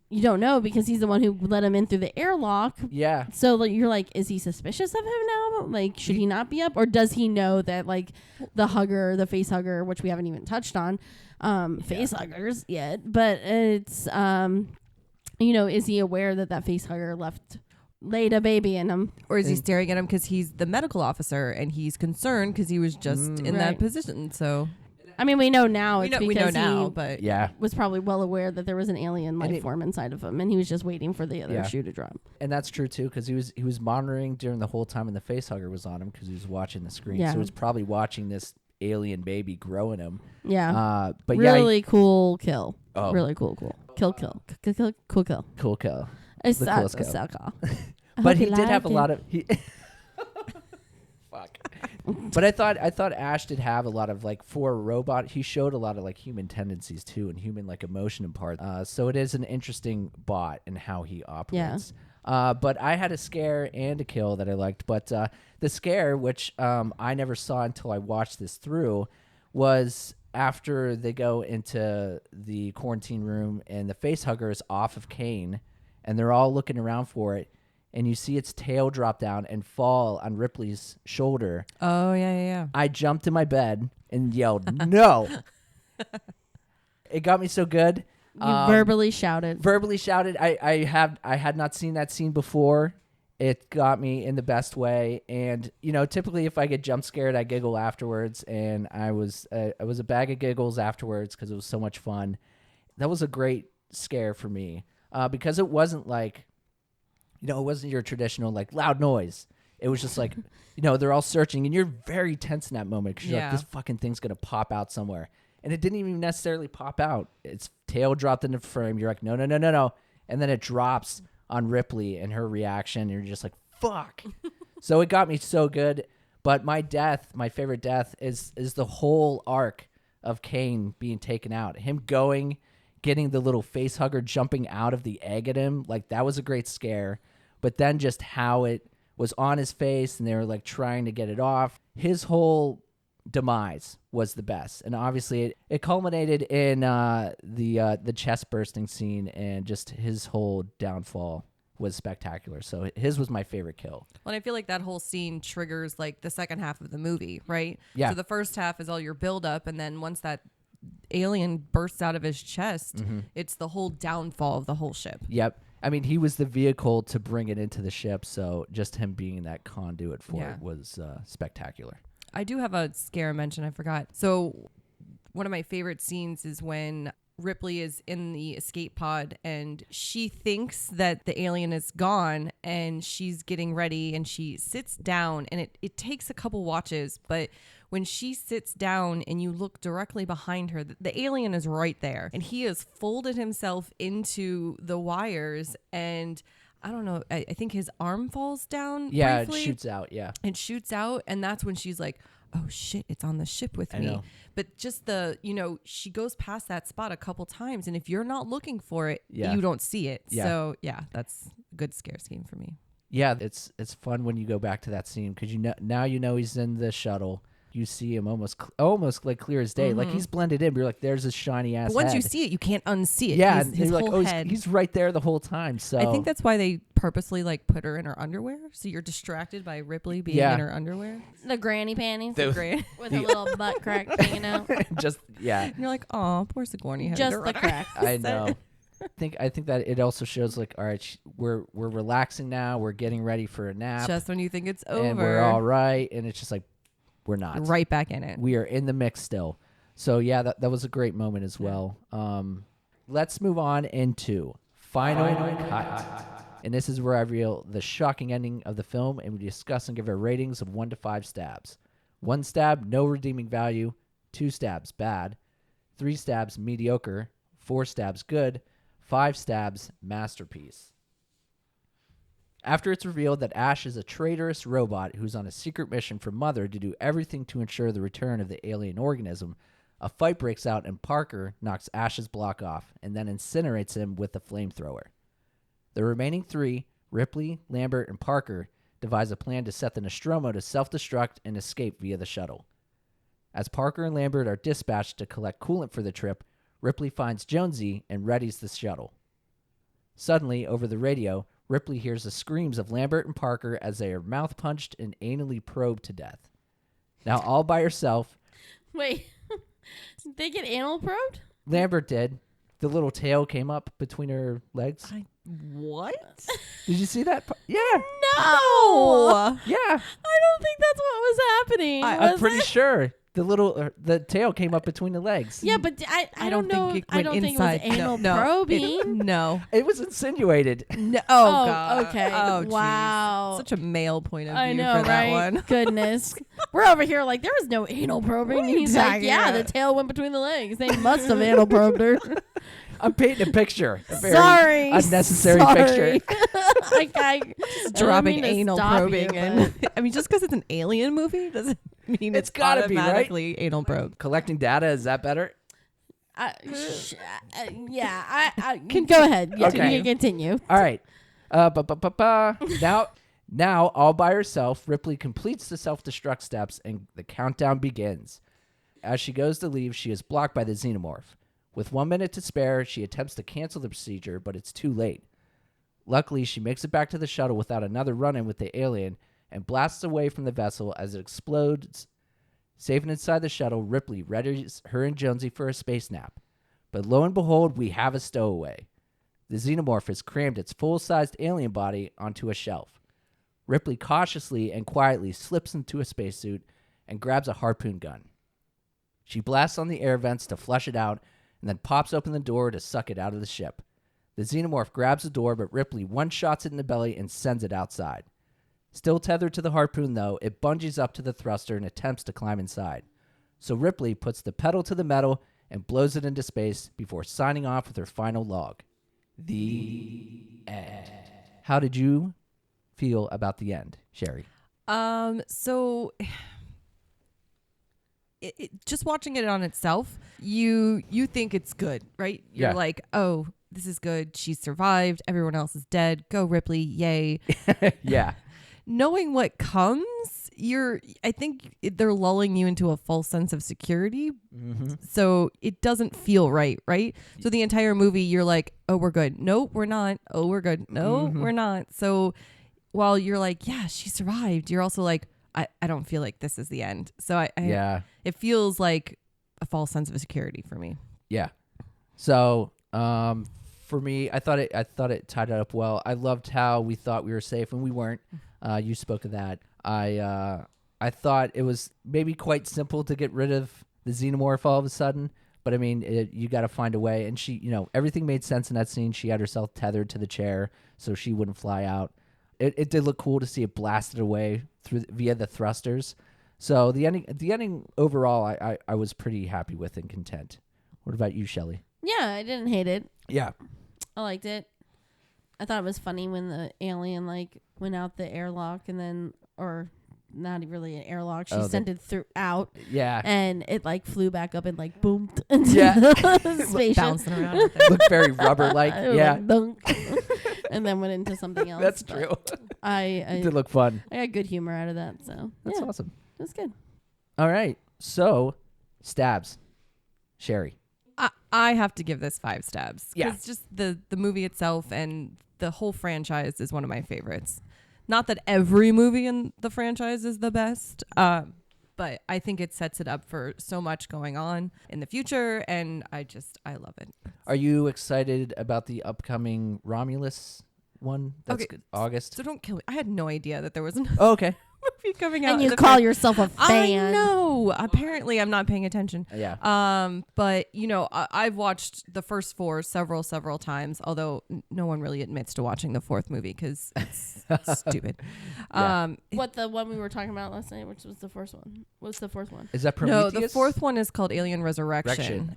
you don't know because he's the one who let him in through the airlock. Yeah. So you're is he suspicious of him now? Should he not be up? Or does he know that the face hugger, which we haven't even touched on, face huggers yet, but it's, is he aware that face hugger laid a baby in him? Or is he staring at him because he's the medical officer and he's concerned because he was just in that position? So, I mean, we know now we know now, but was probably well aware that there was an alien life form inside of him, and he was just waiting for the other shoe to drop. And that's true too, because he was monitoring during the whole time when the face hugger was on him because he was watching the screen. So he was probably watching this alien baby grow in him. Yeah. But really cool kill. Oh. Really cool. Cool kill. Cool kill. Cool kill. It's the coolest kill. So cool. But he did have a lot of fuck. But I thought Ash did have a lot of for a robot. He showed a lot of human tendencies too, and human emotion and parts. So it is an interesting bot and how he operates. Yeah. But I had a scare and a kill that I liked. But the scare, which I never saw until I watched this through, was after they go into the quarantine room and the face hugger is off of Kane, and they're all looking around for it. And you see its tail drop down and fall on Ripley's shoulder. Oh, yeah. I jumped in my bed and yelled, no. It got me so good. You verbally shouted. I had not seen that scene before. It got me in the best way. And, typically if I get jump scared, I giggle afterwards. And I was a bag of giggles afterwards because it was so much fun. That was a great scare for me because it wasn't it wasn't your traditional loud noise. It was just they're all searching and you're very tense in that moment because you're this fucking thing's going to pop out somewhere. And it didn't even necessarily pop out. Its tail dropped into frame. You're no. And then it drops on Ripley and her reaction. And you're just fuck. So it got me so good. But my favorite death is the whole arc of Kane being taken out. Him going, getting the little face hugger jumping out of the egg at him, like that was a great scare. But then just how it was on his face and they were like trying to get it off. His whole demise was the best. And obviously it culminated in the chest bursting scene, and just his whole downfall was spectacular. So his was my favorite kill. Well, and I feel like that whole scene triggers like the second half of the movie, right? Yeah. So the first half is all your build up, and then once that alien bursts out of his chest, it's the whole downfall of the whole ship. Yep. I mean, he was the vehicle to bring it into the ship, so just him being that conduit for it was spectacular. I do have a scare mention. I forgot. So one of my favorite scenes is when Ripley is in the escape pod and she thinks that the alien is gone and she's getting ready and she sits down, and it takes a couple watches, but when she sits down and you look directly behind her, the alien is right there and he has folded himself into the wires, and I don't know, I think his arm falls down briefly. It shoots out, It shoots out, and that's when she's like, oh shit, it's on the ship with me. know. But just she goes past that spot a couple times, and if you're not looking for it, Yeah. you don't see it. Yeah. So that's a good scare scheme for me. Yeah, it's fun when you go back to that scene, because now he's in the shuttle. You see him almost like clear as day. Like he's blended in. But you're like, there's his shiny ass But once head. you see it, you can't unsee it. Yeah, his you're like, whole oh, head. he's right there the whole time. So I think that's why they purposely like put her in her underwear, so you're distracted by Ripley being in her underwear. The granny panties Great. with a little butt crack hanging out. just And you're like, oh, poor Sigourney. having Just to the run crack. I know. I think that it also shows like, all right, we're relaxing now. We're getting ready for a nap, just when you think it's over, and we're all right. And it's just like, we're not. You're right back in it. We are in the mix still. So yeah, that was a great moment as well. Let's move on into final cut. And this is where I reveal the shocking ending of the film, and we discuss and give our ratings of 1 to 5 stabs. 1 stab, no redeeming value. 2 stabs, bad. 3 stabs, mediocre. 4 stabs, good. 5 stabs, masterpiece. After it's revealed that Ash is a traitorous robot who's on a secret mission from Mother to do everything to ensure the return of the alien organism, a fight breaks out and Parker knocks Ash's block off and then incinerates him with the flamethrower. The remaining 3, Ripley, Lambert, and Parker, devise a plan to set the Nostromo to self-destruct and escape via the shuttle. As Parker and Lambert are dispatched to collect coolant for the trip, Ripley finds Jonesy and readies the shuttle. Suddenly, over the radio, Ripley hears the screams of Lambert and Parker as they are mouth-punched and anally probed to death. Now, all by herself, Wait, did they get anal probed? Lambert did. The little tail came up between her legs. What? Did you see that? Yeah. No. Yeah. I don't think that's what was happening. I'm was pretty it? sure. The tail came up between the legs. Yeah, but I don't know. think it I went don't inside. think it was anal No. probing. No. It was insinuated. No. Oh, God. okay. Oh, geez. Wow. Such a male point of view I know, for that right? one. Goodness. We're over here like there was no anal probing. And he's like, talking yeah, about? the tail went between the legs. They must have anal probed her. I'm painting a picture. A very Sorry. unnecessary Sorry. picture. I don't Dropping mean to anal stop probing you, in. I mean, just because it's an alien movie doesn't mean It's it's gotta be, right? automatically anal probe. Collecting data, is that better? yeah, I can go ahead. Yeah, Okay. you can continue. All right. Now, all by herself, Ripley completes the self-destruct steps and the countdown begins. As she goes to leave, she is blocked by the xenomorph. With 1 minute to spare, she attempts to cancel the procedure, but it's too late. Luckily, she makes it back to the shuttle without another run-in with the alien and blasts away from the vessel as it explodes. Safe and inside the shuttle, Ripley readies her and Jonesy for a space nap. But lo and behold, we have a stowaway. The xenomorph has crammed its full-sized alien body onto a shelf. Ripley cautiously and quietly slips into a spacesuit and grabs a harpoon gun. She blasts on the air vents to flush it out and then pops open the door to suck it out of the ship. The xenomorph grabs the door, but Ripley one-shots it in the belly and sends it outside. Still tethered to the harpoon, though, it bungees up to the thruster and attempts to climb inside. So Ripley puts the pedal to the metal and blows it into space before signing off with her final log. The end. How did you feel about the end, Sherry? So just watching it on itself, you think it's good, right? You're Yeah. like, oh, this is good. She survived. Everyone else is dead. Go Ripley. Yay. Yeah. Knowing what comes, I think they're lulling you into a false sense of security. So it doesn't feel right? So the entire movie, you're like, oh, we're good. No, we're not. Oh, we're good. No, we're not. So while you're like, yeah, she survived, you're also like, I don't feel like this is the end. So it feels like a false sense of security for me. Yeah. So for me, I thought it tied it up well. I loved how we thought we were safe and we weren't. You spoke of that. I thought it was maybe quite simple to get rid of the xenomorph all of a sudden, but I mean, you got to find a way. And she, everything made sense in that scene. She had herself tethered to the chair so she wouldn't fly out. It did look cool to see it blasted away via the thrusters. So the ending overall, I was pretty happy with and content. What about you, Shelley? Yeah, I didn't hate it. Yeah. I liked it. I thought it was funny when the alien went out the airlock and then, or not really an airlock, she sent it out. Yeah. And it flew back up and boomed into the spaceship. Bouncing around out there. Looked very rubber-like. Yeah. Dunk. And then went into something else. That's true. It did look fun. I got good humor out of that. So That's awesome. It was good. All right. So, stabs. Sherry. I have to give this 5 stabs. Yeah. Because just the movie itself and the whole franchise is one of my favorites. Not that every movie in the franchise is the best, but I think it sets it up for so much going on in the future, and I love it. Are you excited about the upcoming Romulus one? That's Okay, good. August. So don't kill me. I had no idea that there was a Oh, okay. movie coming out. And you call yourself a fan. I know. Apparently, I'm not paying attention. Yeah. But I've watched the first 4 several times. Although no one really admits to watching the 4th movie because it's stupid. Yeah. What the one we were talking about last night? Which was the first one? What's the 4th one? Is that No, Prometheus? the 4th one is called Alien Resurrection. Resurrection.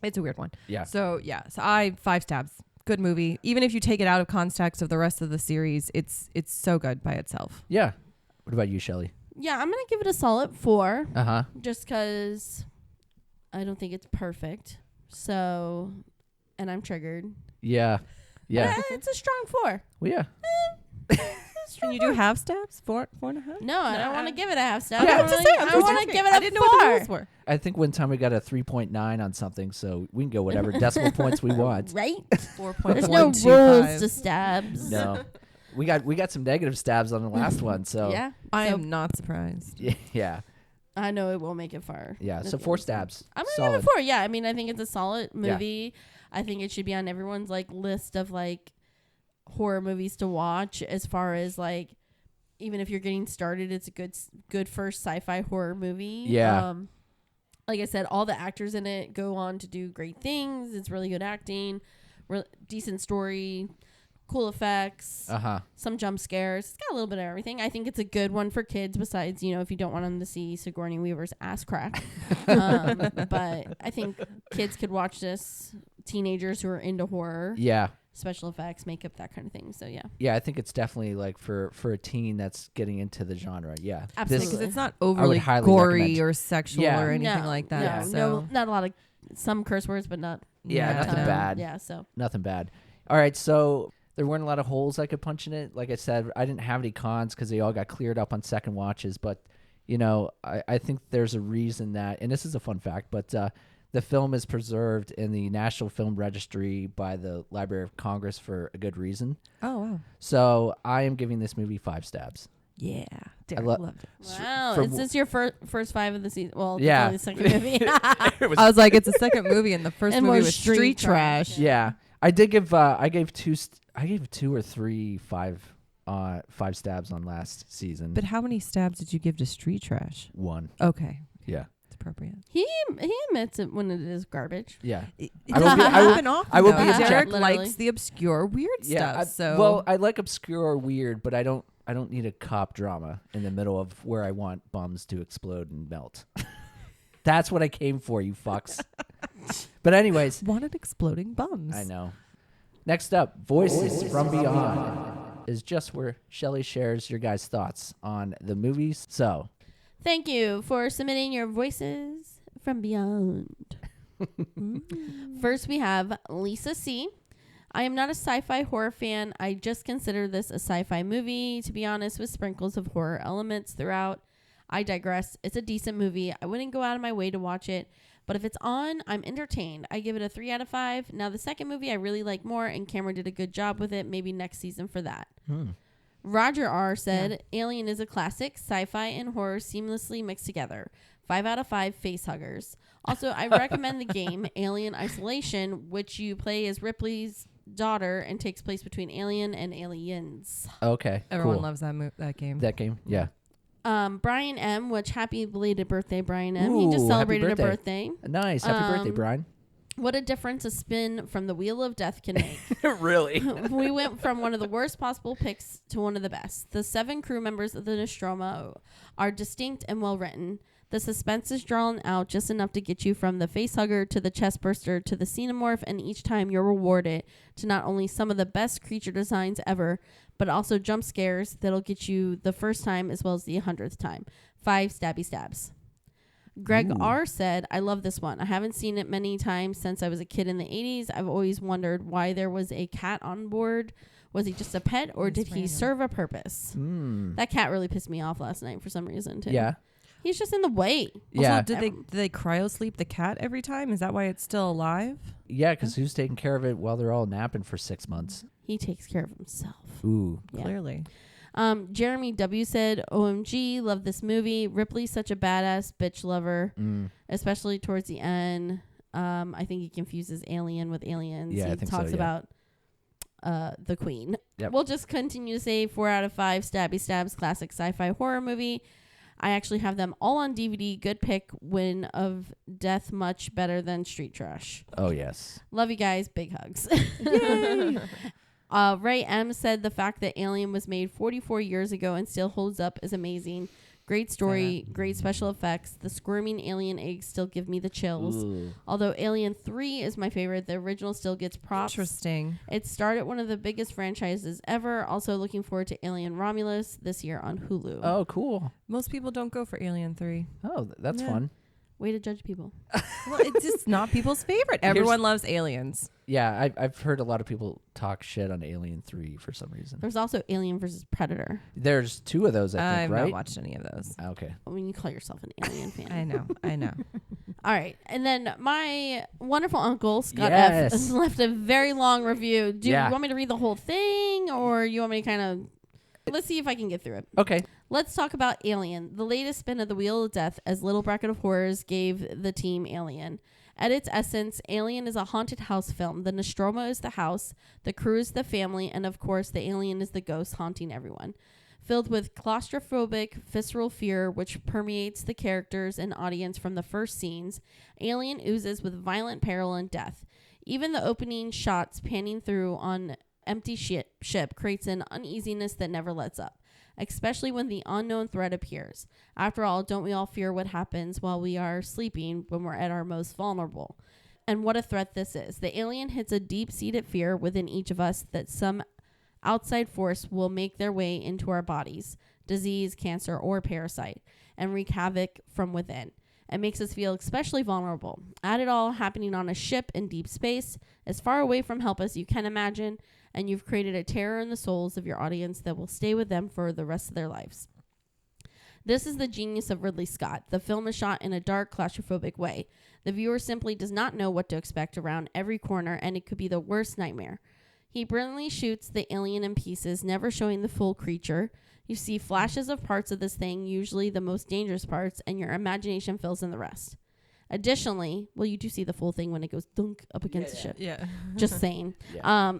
It's a weird one. Yeah. So 5 stabs. Good movie. Even if you take it out of context of the rest of the series, it's so good by itself. Yeah. What about you, Shelley? Yeah, I'm going to give it a solid 4. Uh-huh. Just because I don't think it's perfect. So, and I'm triggered. Yeah. Yeah. But, it's a strong 4. Well, yeah. Can you do half stabs? 4.5? No, I don't want to give it a half stab. Yeah, I want to give it a 4. I didn't know what the rules were. I think one time we got a 3.9 on something, so we can go whatever decimal points we want. Right? 4.125. There's no rules to stabs. No. We got some negative stabs on the last one, so Yeah. I am not surprised. yeah. I know it won't make it far. Yeah. So 4 stabs. I'm going to Solid. give it 4. Yeah, I mean, I think it's a solid movie. I think it should be on everyone's list of horror movies to watch, as far as even if you're getting started, it's a good first sci-fi horror movie. Yeah. Like I said, all the actors in it go on to do great things. It's really good acting, decent story, cool effects, some jump scares. It's got a little bit of everything. I think it's a good one for kids, besides, if you don't want them to see Sigourney Weaver's ass crack. But I think kids could watch this, teenagers who are into horror. Yeah. Special effects, makeup, that kind of thing. So, yeah. Yeah, I think it's definitely for a teen that's getting into the genre. Yeah. Absolutely. Because it's not overly highly gory recommend. or sexual or anything like that. No, not a lot of, some curse words, but not. Nothing bad. Yeah, so. Nothing bad. All right, so there weren't a lot of holes I could punch in it. Like I said, I didn't have any cons because they all got cleared up on second watches. But, I think there's a reason that, and this is a fun fact, but the film is preserved in the National Film Registry by the Library of Congress for a good reason. Oh, wow. So I am giving this movie 5 stabs. Yeah. I loved it. Wow. Is this your first 5 of the season? Well, yeah. it's only the second movie. I was like, it's a second movie, and the first And movie more was street Street trash. Trash. Yeah. I did give, I gave 2 or 3 5 stabs on last season. But how many stabs did you give to Street Trash? 1. Okay. Yeah. It's appropriate. He admits it when it is garbage. Yeah. It I will doesn't be- I will- happen often, I will though. be object- Derek Literally. likes the obscure weird Yeah. stuff. I like obscure or weird, but I don't need a cop drama in the middle of where I want bums to explode and melt. That's what I came for, you fucks. But anyways, wanted exploding bums. I know. Next up, Voices from Beyond is just where Shelley shares your guys' thoughts on the movies. So, Thank you for submitting your voices from beyond. First, we have Lisa C. I am not a sci-fi horror fan. I just consider this a sci-fi movie, to be honest, with sprinkles of horror elements throughout. I digress. It's a decent movie. I wouldn't go out of my way to watch it, but if it's on, I'm entertained. I give it a 3 out of 5. Now, the second movie I really like more, and Cameron did a good job with it. Maybe next season for that. Roger R. said, Alien is a classic. Sci-fi and horror seamlessly mixed together. 5 out of 5 face huggers. Also, I recommend the game Alien Isolation, which you play as Ripley's daughter and takes place between Alien and Aliens. Okay. Everyone loves that game. That game, yeah. Brian M., which happy belated birthday, Brian M. Ooh, he just celebrated happy a birthday. Nice. Happy birthday, Brian. What a difference a spin from the Wheel of Death can make. Really? We went from one of the worst possible picks to one of the best. The 7 crew members of the Nostromo are distinct and well written. The suspense is drawn out just enough to get you from the facehugger to the chestburster to the xenomorph, and each time you're rewarded to not only some of the best creature designs ever, but also jump scares that'll get you the first time as well as the 100th time. 5 stabby stabs. Greg R. said, I love this one. I haven't seen it many times since I was a kid in the 80s. I've always wondered why there was a cat on board. Was he just a pet, or did he serve a purpose? That cat really pissed me off last night for some reason, too. Yeah. He's just in the way. Yeah. Also, did they cryo sleep the cat every time? Is that why it's still alive? Yeah, because who's taking care of it while they're all napping for 6 months? He takes care of himself. Ooh. Yeah. Clearly. Jeremy W. said, OMG, love this movie. Ripley's such a badass bitch lover, especially towards the end. I think he confuses Alien with Aliens. Yeah, he I think talks so, yeah. about the Queen. Yep. We'll just continue to say 4 out of 5 stabby stabs, classic sci-fi horror movie. I actually have them all on DVD. Good pick. Win of Death, much better than Street Trash. Oh, yes. Love you guys. Big hugs. Ray M. said the fact that Alien was made 44 years ago and still holds up is amazing. Great story, great special effects. The squirming alien eggs still give me the chills. Ooh. Although Alien 3 is my favorite, the original still gets props. Interesting. It started one of the biggest franchises ever. Also looking forward to Alien Romulus this year on Hulu. Oh, cool. Most people don't go for Alien 3. Oh, that's fun. Way to judge people. Well, it's just not people's favorite. Everyone loves Aliens. Yeah, I've heard a lot of people talk shit on Alien 3 for some reason. There's also Alien versus Predator. There's 2 of those, I think, I've right? not watched any of those. Okay. I mean, you call yourself an Alien fan. I know. All right. And then my wonderful uncle, Scott Yes. F., left a very long review. Do you Yeah. want me to read the whole thing, or you want me to kind of... Let's see if I can get through it. Okay. Let's talk about Alien, the latest spin of the Wheel of Death, as Little Bracket of Horrors gave the team Alien. At its essence, Alien is a haunted house film. The Nostromo is the house, the crew is the family, and of course, the alien is the ghost haunting everyone. Filled with claustrophobic, visceral fear, which permeates the characters and audience from the first scenes, Alien oozes with violent peril and death. Even the opening shots panning through on empty ship creates an uneasiness that never lets up, especially when the unknown threat appears. After all, don't we all fear what happens while we are sleeping when we're at our most vulnerable? And what a threat this is. The alien hits a deep-seated fear within each of us that some outside force will make their way into our bodies, disease, cancer, or parasite, and wreak havoc from within. It makes us feel especially vulnerable. Add it all happening on a ship in deep space, as far away from help as you can imagine, and you've created a terror in the souls of your audience that will stay with them for the rest of their lives. This is the genius of Ridley Scott. The film is shot in a dark, claustrophobic way. The viewer simply does not know what to expect around every corner, and it could be the worst nightmare. He brilliantly shoots the alien in pieces, never showing the full creature. You see flashes of parts of this thing, usually the most dangerous parts, and your imagination fills in the rest. Additionally, well, you do see the full thing when it goes dunk up against the ship. Yeah. Just saying. Yeah.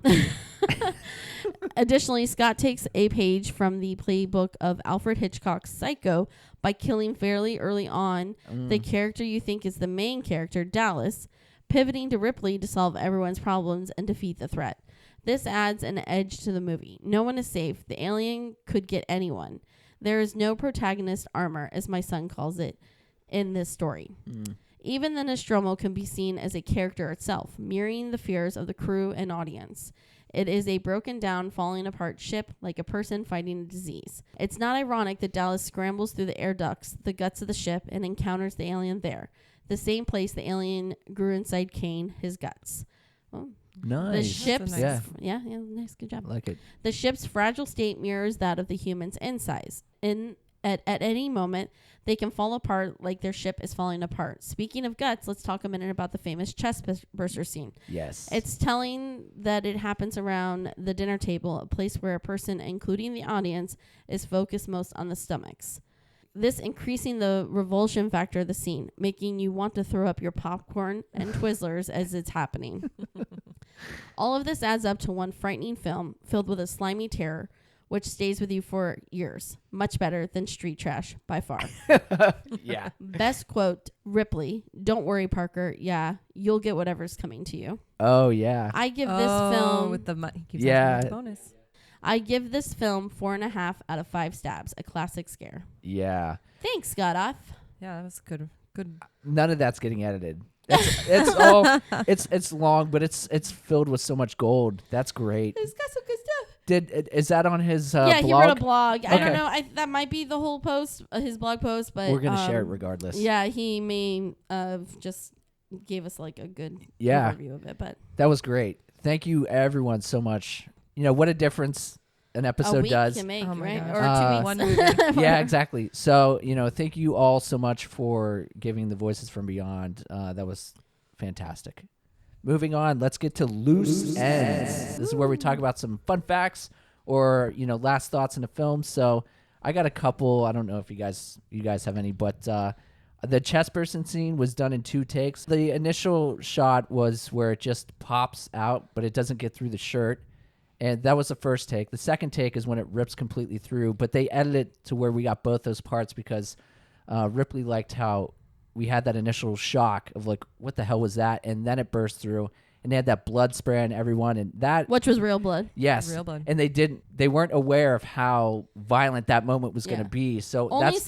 Additionally, Scott takes a page from the playbook of Alfred Hitchcock's Psycho by killing fairly early on the character you think is the main character, Dallas, pivoting to Ripley to solve everyone's problems and defeat the threat. This adds an edge to the movie. No one is safe. The alien could get anyone. There is no protagonist armor, as my son calls it, in this story. Even the Nostromo can be seen as a character itself, mirroring the fears of the crew and audience. It is a broken down, falling apart ship like a person fighting a disease. It's not ironic that Dallas scrambles through the air ducts, the guts of the ship, and encounters the alien there. The same place the alien grew inside Kane, his guts. Oh. Nice. The ship's nice- yeah, nice, good job. I like it. The ship's fragile state mirrors that of the human's insides. At any moment, they can fall apart like their ship is falling apart. Speaking of guts, let's talk a minute about the famous chest burster scene. Yes. It's telling that it happens around the dinner table, a place where a person, including the audience, is focused most on the stomachs. This increasing the revulsion factor of the scene, making you want to throw up your popcorn and Twizzlers as it's happening. All of this adds up to one frightening film filled with a slimy terror, which stays with you for years. Much better than street trash, by far. Yeah. Best quote, Ripley, "Don't worry, Parker. Yeah, you'll get whatever's coming to you." Oh, yeah. I give this film with the money. Yeah. Bonus. I give this film 4.5 out of 5 stabs. A classic scare. Yeah. Thanks, Godoff. Yeah, that was good. Good. None of that's getting edited. It's all it's long, but it's filled with so much gold. That's great. It's got some good stuff. Is that on his Yeah, blog? he wrote a blog. I Okay. don't know. That might be the whole post, his blog post, but We're gonna share it regardless. Yeah, he may just gave us like a good Yeah. overview of it, but That was great. Thank you, everyone, so much. You know what a difference an a episode week does. can make, Oh my right? gosh. Or 2 weeks. One movie. Yeah, exactly. So, thank you all so much for giving the Voices from Beyond. That was fantastic. Moving on, let's get to Loose Ends. This is where we talk about some fun facts or, last thoughts in a film. So I got a couple. I don't know if you guys have any, but the chest bursting scene was done in 2 takes. The initial shot was where it just pops out, but it doesn't get through the shirt. And that was the first take. The second take is when it rips completely through, but they edited it to where we got both those parts because Ripley liked how we had that initial shock of like, what the hell was that? And then it burst through, and they had that blood spray on everyone, and that Which was real blood. yes, Real blood. And they weren't aware of how violent that moment was going Yeah. to be. So Only that's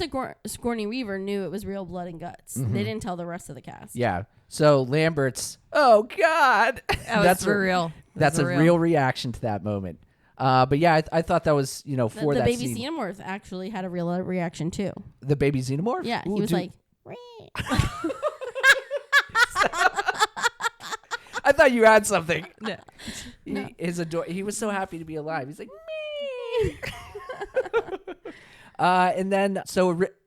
Sigourney Weaver knew it was real blood and guts. They didn't tell the rest of the cast. yeah. So Lambert's, oh God, That's for real. That's a real reaction to that moment. But yeah, I thought that was for The that baby scene. Xenomorph actually had a real reaction too. The baby Xenomorph. Yeah, Ooh, he was dude. like, I thought you had something. No. He was so happy to be alive. He's like, me. And then,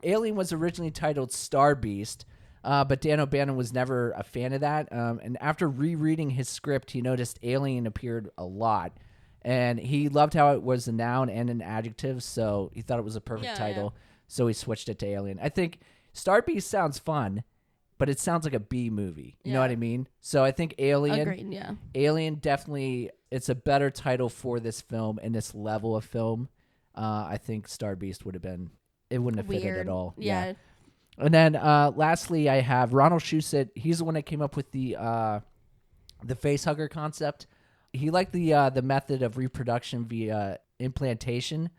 Alien was originally titled Star Beast, but Dan O'Bannon was never a fan of that. And after rereading his script, he noticed Alien appeared a lot. And he loved how it was a noun and an adjective, so he thought it was a perfect title. So he switched it to Alien. I think Star Beast sounds fun, but it sounds like a B movie. You know what I mean? So I think Alien. agreed, yeah. Alien definitely, it's a better title for this film and this level of film. I think Star Beast would have been, it wouldn't have fitted at all. Yeah. And then lastly, I have Ronald Shusett. He's the one that came up with the face hugger concept. He liked the method of reproduction via implantation.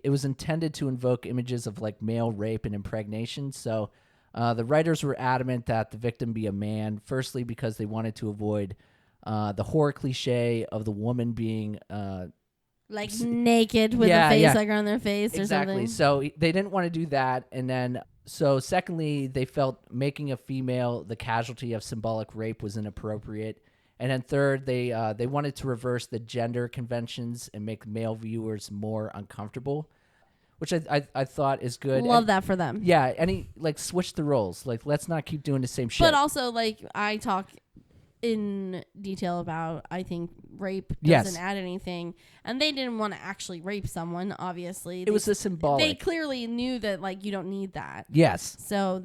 It was intended to invoke images of like male rape and impregnation. So the writers were adamant that the victim be a man, firstly because they wanted to avoid the horror cliche of the woman being Like naked with a face hugger on their face or exactly. something. So they didn't want to do that. And then, so secondly, they felt making a female the casualty of symbolic rape was inappropriate. And then third, they wanted to reverse the gender conventions and make male viewers more uncomfortable, which I thought is good. Love that for them. Yeah, switch the roles. Like, let's not keep doing the same shit. But also, like, I talk in detail about, I think rape Yes. doesn't add anything, and they didn't want to actually rape someone. Obviously, It was a symbolic. They clearly knew that, like, you don't need that. Yes. So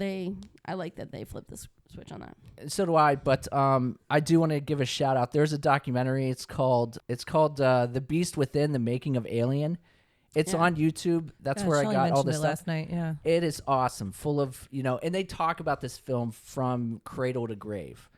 I like that they flipped the switch on that. So do I, but I do want to give a shout out. There's a documentary. It's called The Beast Within: The Making of Alien. It's on YouTube. That's where I got all this stuff. last night. Yeah, it is awesome, full of and they talk about this film from cradle to grave.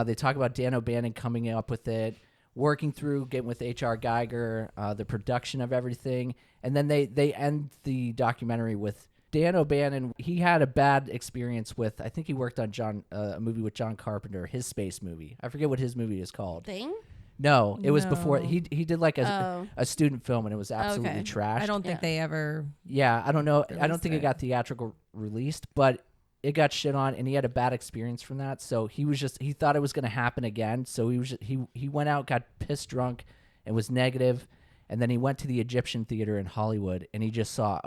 They talk about Dan O'Bannon coming up with it, working through, getting with H.R. Geiger, the production of everything, and then they end the documentary with Dan O'Bannon, he had a bad experience with, I think he worked on a movie with John Carpenter, his space movie. I forget what his movie is called. Thing? No, it was before. No. He did like a student film, and it was absolutely Okay. trashed. I don't think they ever. Yeah, I don't know. I don't released think it it. got theatrical released, but it got shit on, and he had a bad experience from that. So he thought it was going to happen again. So he went out, got pissed drunk, and was negative, and then he went to the Egyptian Theater in Hollywood, and he just saw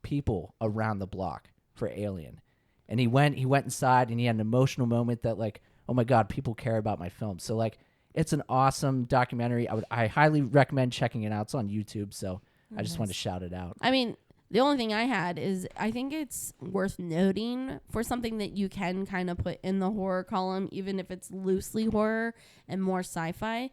people around the block for Alien, and he went inside, and he had an emotional moment that like, oh my god, people care about my film. So like, it's an awesome documentary. I highly recommend checking it out. It's on YouTube. So I just wanted to shout it out. I mean, the only thing I had is I think it's worth noting for something that you can kind of put in the horror column, even if it's loosely horror and more sci-fi.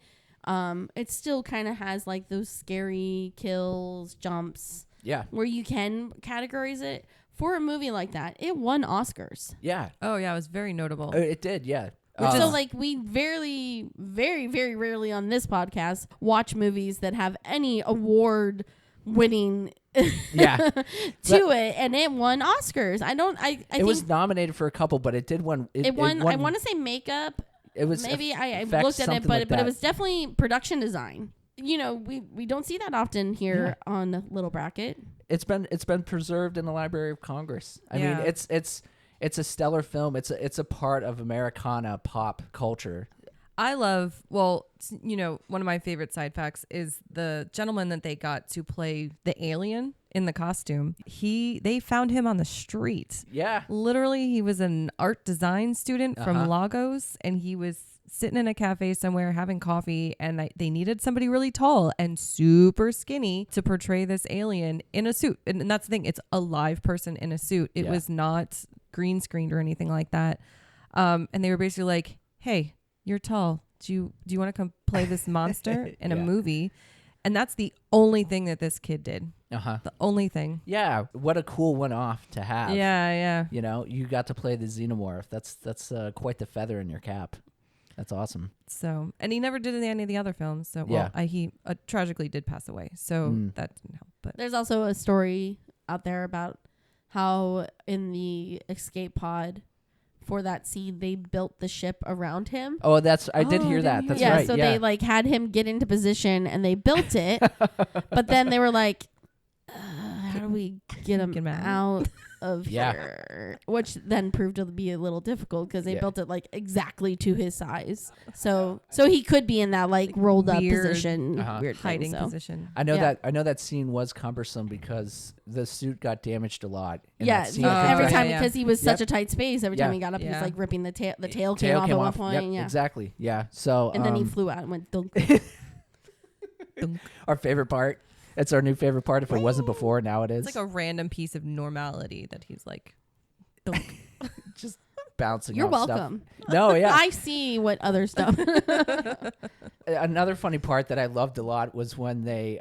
It still kind of has like those scary kills, jumps, Yeah. where you can categorize it. For a movie like that, it won Oscars. Yeah. Oh yeah, it was very notable. It did. Yeah. So like we very, very, very rarely on this podcast watch movies that have any award winning Yeah. to it, and it won Oscars. I it think was nominated for a couple, but it did win. it won. I want to say makeup. It was Maybe I effects, looked at it, something but like but it that. was definitely production design. You know, we don't see that often here on Little Bracket. It's been preserved in the Library of Congress. I mean, Yeah. it's a stellar film. It's a part of Americana pop culture. I love, well, one of my favorite side facts is the gentleman that they got to play the alien in the costume. They found him on the street. Yeah. Literally, he was an art design student from Uh-huh. Lagos, and he was sitting in a cafe somewhere having coffee, and they needed somebody really tall and super skinny to portray this alien in a suit. And that's the thing. It's a live person in a suit. It Yeah. was not green screened or anything like that. And they were basically like, hey, you're tall. Do you want to come play this monster in a Yeah. movie? And that's the only thing that this kid did. Uh-huh. The only thing. Yeah. What a cool one-off to have. Yeah. You know, you got to play the xenomorph. That's quite the feather in your cap. That's awesome. So, and he never did any of the other films. So, Yeah. he tragically did pass away. So that didn't help. But There's also a story out there about how in the escape pod for that scene they built the ship around him. Oh, I did hear I that. didn't That's hear yeah, right. so yeah. they like had him get into position and they built it, but then they were like, how do we get him Get him out of Yeah. here? Which then proved to be a little difficult because they Yeah. built it like exactly to his size. So he could be in that like rolled up weird, position, Uh-huh. weird hiding thing, so. position. I know Yeah. that scene was cumbersome because the suit got damaged a lot. in Yeah, that scene. every yeah, time yeah. because he was such Yep. a tight space. Every Yeah. time he got up, he was Yeah. like ripping the tail. The tail came off at one point. Yep, Yeah, exactly. Yeah. So and then he flew out and went dunk. our favorite part. It's our new favorite part. If it wasn't before, now it is. It's like a random piece of normality that he's like, dunk. just bouncing. You're off welcome. Stuff. No, yeah. I see what other stuff. Another funny part that I loved a lot was when they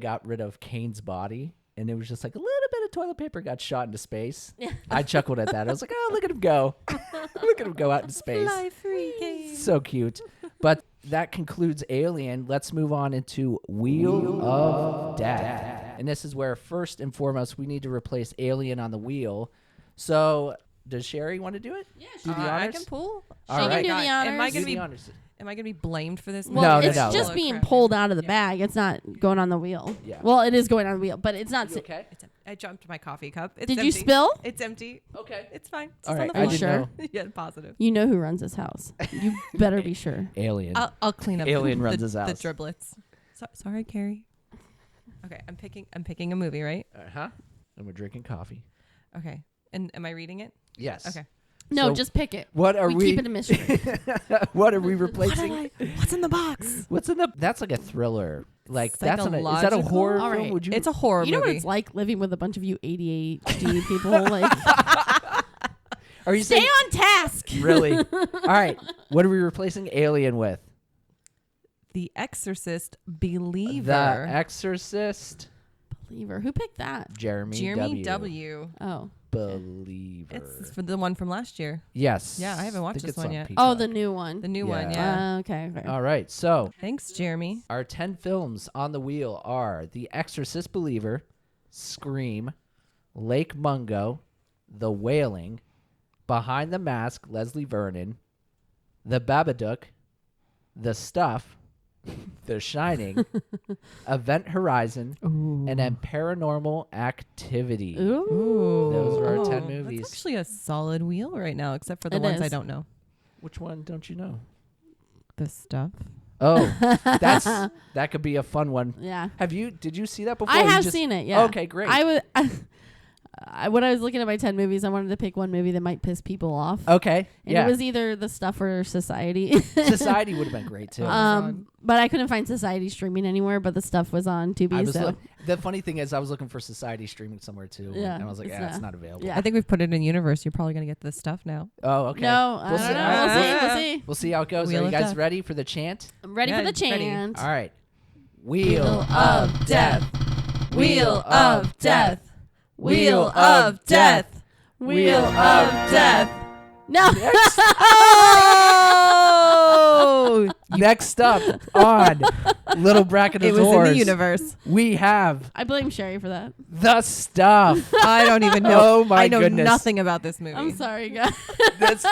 got rid of Kane's body, and it was just like a little bit of toilet paper got shot into space. Yeah. I chuckled at that. I was like, oh, look at him go. Look at him go out into space. Fly free game. So cute. But that concludes Alien. Let's move on into Wheel of Death. And this is where, first and foremost, we need to replace Alien on the wheel. So, does Sherry want to do it? Yeah, Do the I honors? can pull. All She right. can do the Am I honors. Do gonna the be honors. blamed for this? Well, No, it's no. just Oh, being crap. pulled out of the bag. It's not going on the wheel. Yeah. Well, it is going on the wheel, but it's not. You okay? I jumped my coffee cup. It's Did you empty. spill? It's empty. Okay. It's fine. It's All just right. on I the didn't floor. know. Yeah, positive. You know who runs this house. You better be sure. Alien. I'll clean up. Alien the, runs his house. The driblets. Sorry, Carrie. Okay, I'm picking a movie, right? Uh-huh. And we're drinking coffee. Okay. And am I reading it? Yes. Okay. No, So just pick it. What are we keep it a mystery. What are we replacing? What's in the box? What's in the? That's like a thriller. Like is that a Psychological? horror All film? right. Would you? It's a horror You know what movie. it's like living with a bunch of you ADHD people? Like, Are you stay saying on task. really? All right. What are we replacing Alien with? The Exorcist Believer. The Exorcist. Believer. Who picked that? Jeremy W. Oh. Believer. It's for the one from last year. Yes. Yeah, I haven't watched think this it's one on yet. Peacock. Oh, the new one. The new Yeah. one, yeah. Okay. All right. So Thanks, Jeremy. our 10 films on the wheel are The Exorcist Believer, Scream, Lake Mungo, The Wailing, Behind the Mask, Leslie Vernon, The Babadook, The Stuff, The Shining, Event Horizon, and then Paranormal Activity. Ooh. Those are our 10 Oh, movies. That's actually a solid wheel right now, except for the It ones I is. don't know. Which one don't you know? The Stuff. Oh, that could be a fun one. Yeah. Did you see that before? I You have just- seen it, yeah. Okay, great. When I was looking at my 10 movies, I wanted to pick one movie that might piss people off. Okay, And yeah. it was either The Stuff or Society. Society would have been great too. But I couldn't find Society streaming anywhere, but The Stuff was on Tubi. The funny thing is, I was looking for Society streaming somewhere too. Yeah, And I was like, it's it's not. not available. Yeah. I think we've put it in universe. You're probably going to get The Stuff now. Oh, okay. No, I We'll don't see. know. We'll see. We'll see how it goes. Wheel Are you of guys Death. ready for the chant? I'm ready Yeah, for the ready. chant. All right. Wheel of Death. Wheel of Death. Wheel of Death. Wheel of Death. No. Oh! Next up on Little Bracket of It was in Horrors, the universe. we have I blame Sherry for that. The Stuff. I don't even know. Oh my I know goodness. nothing about this movie. I'm sorry, guys. That's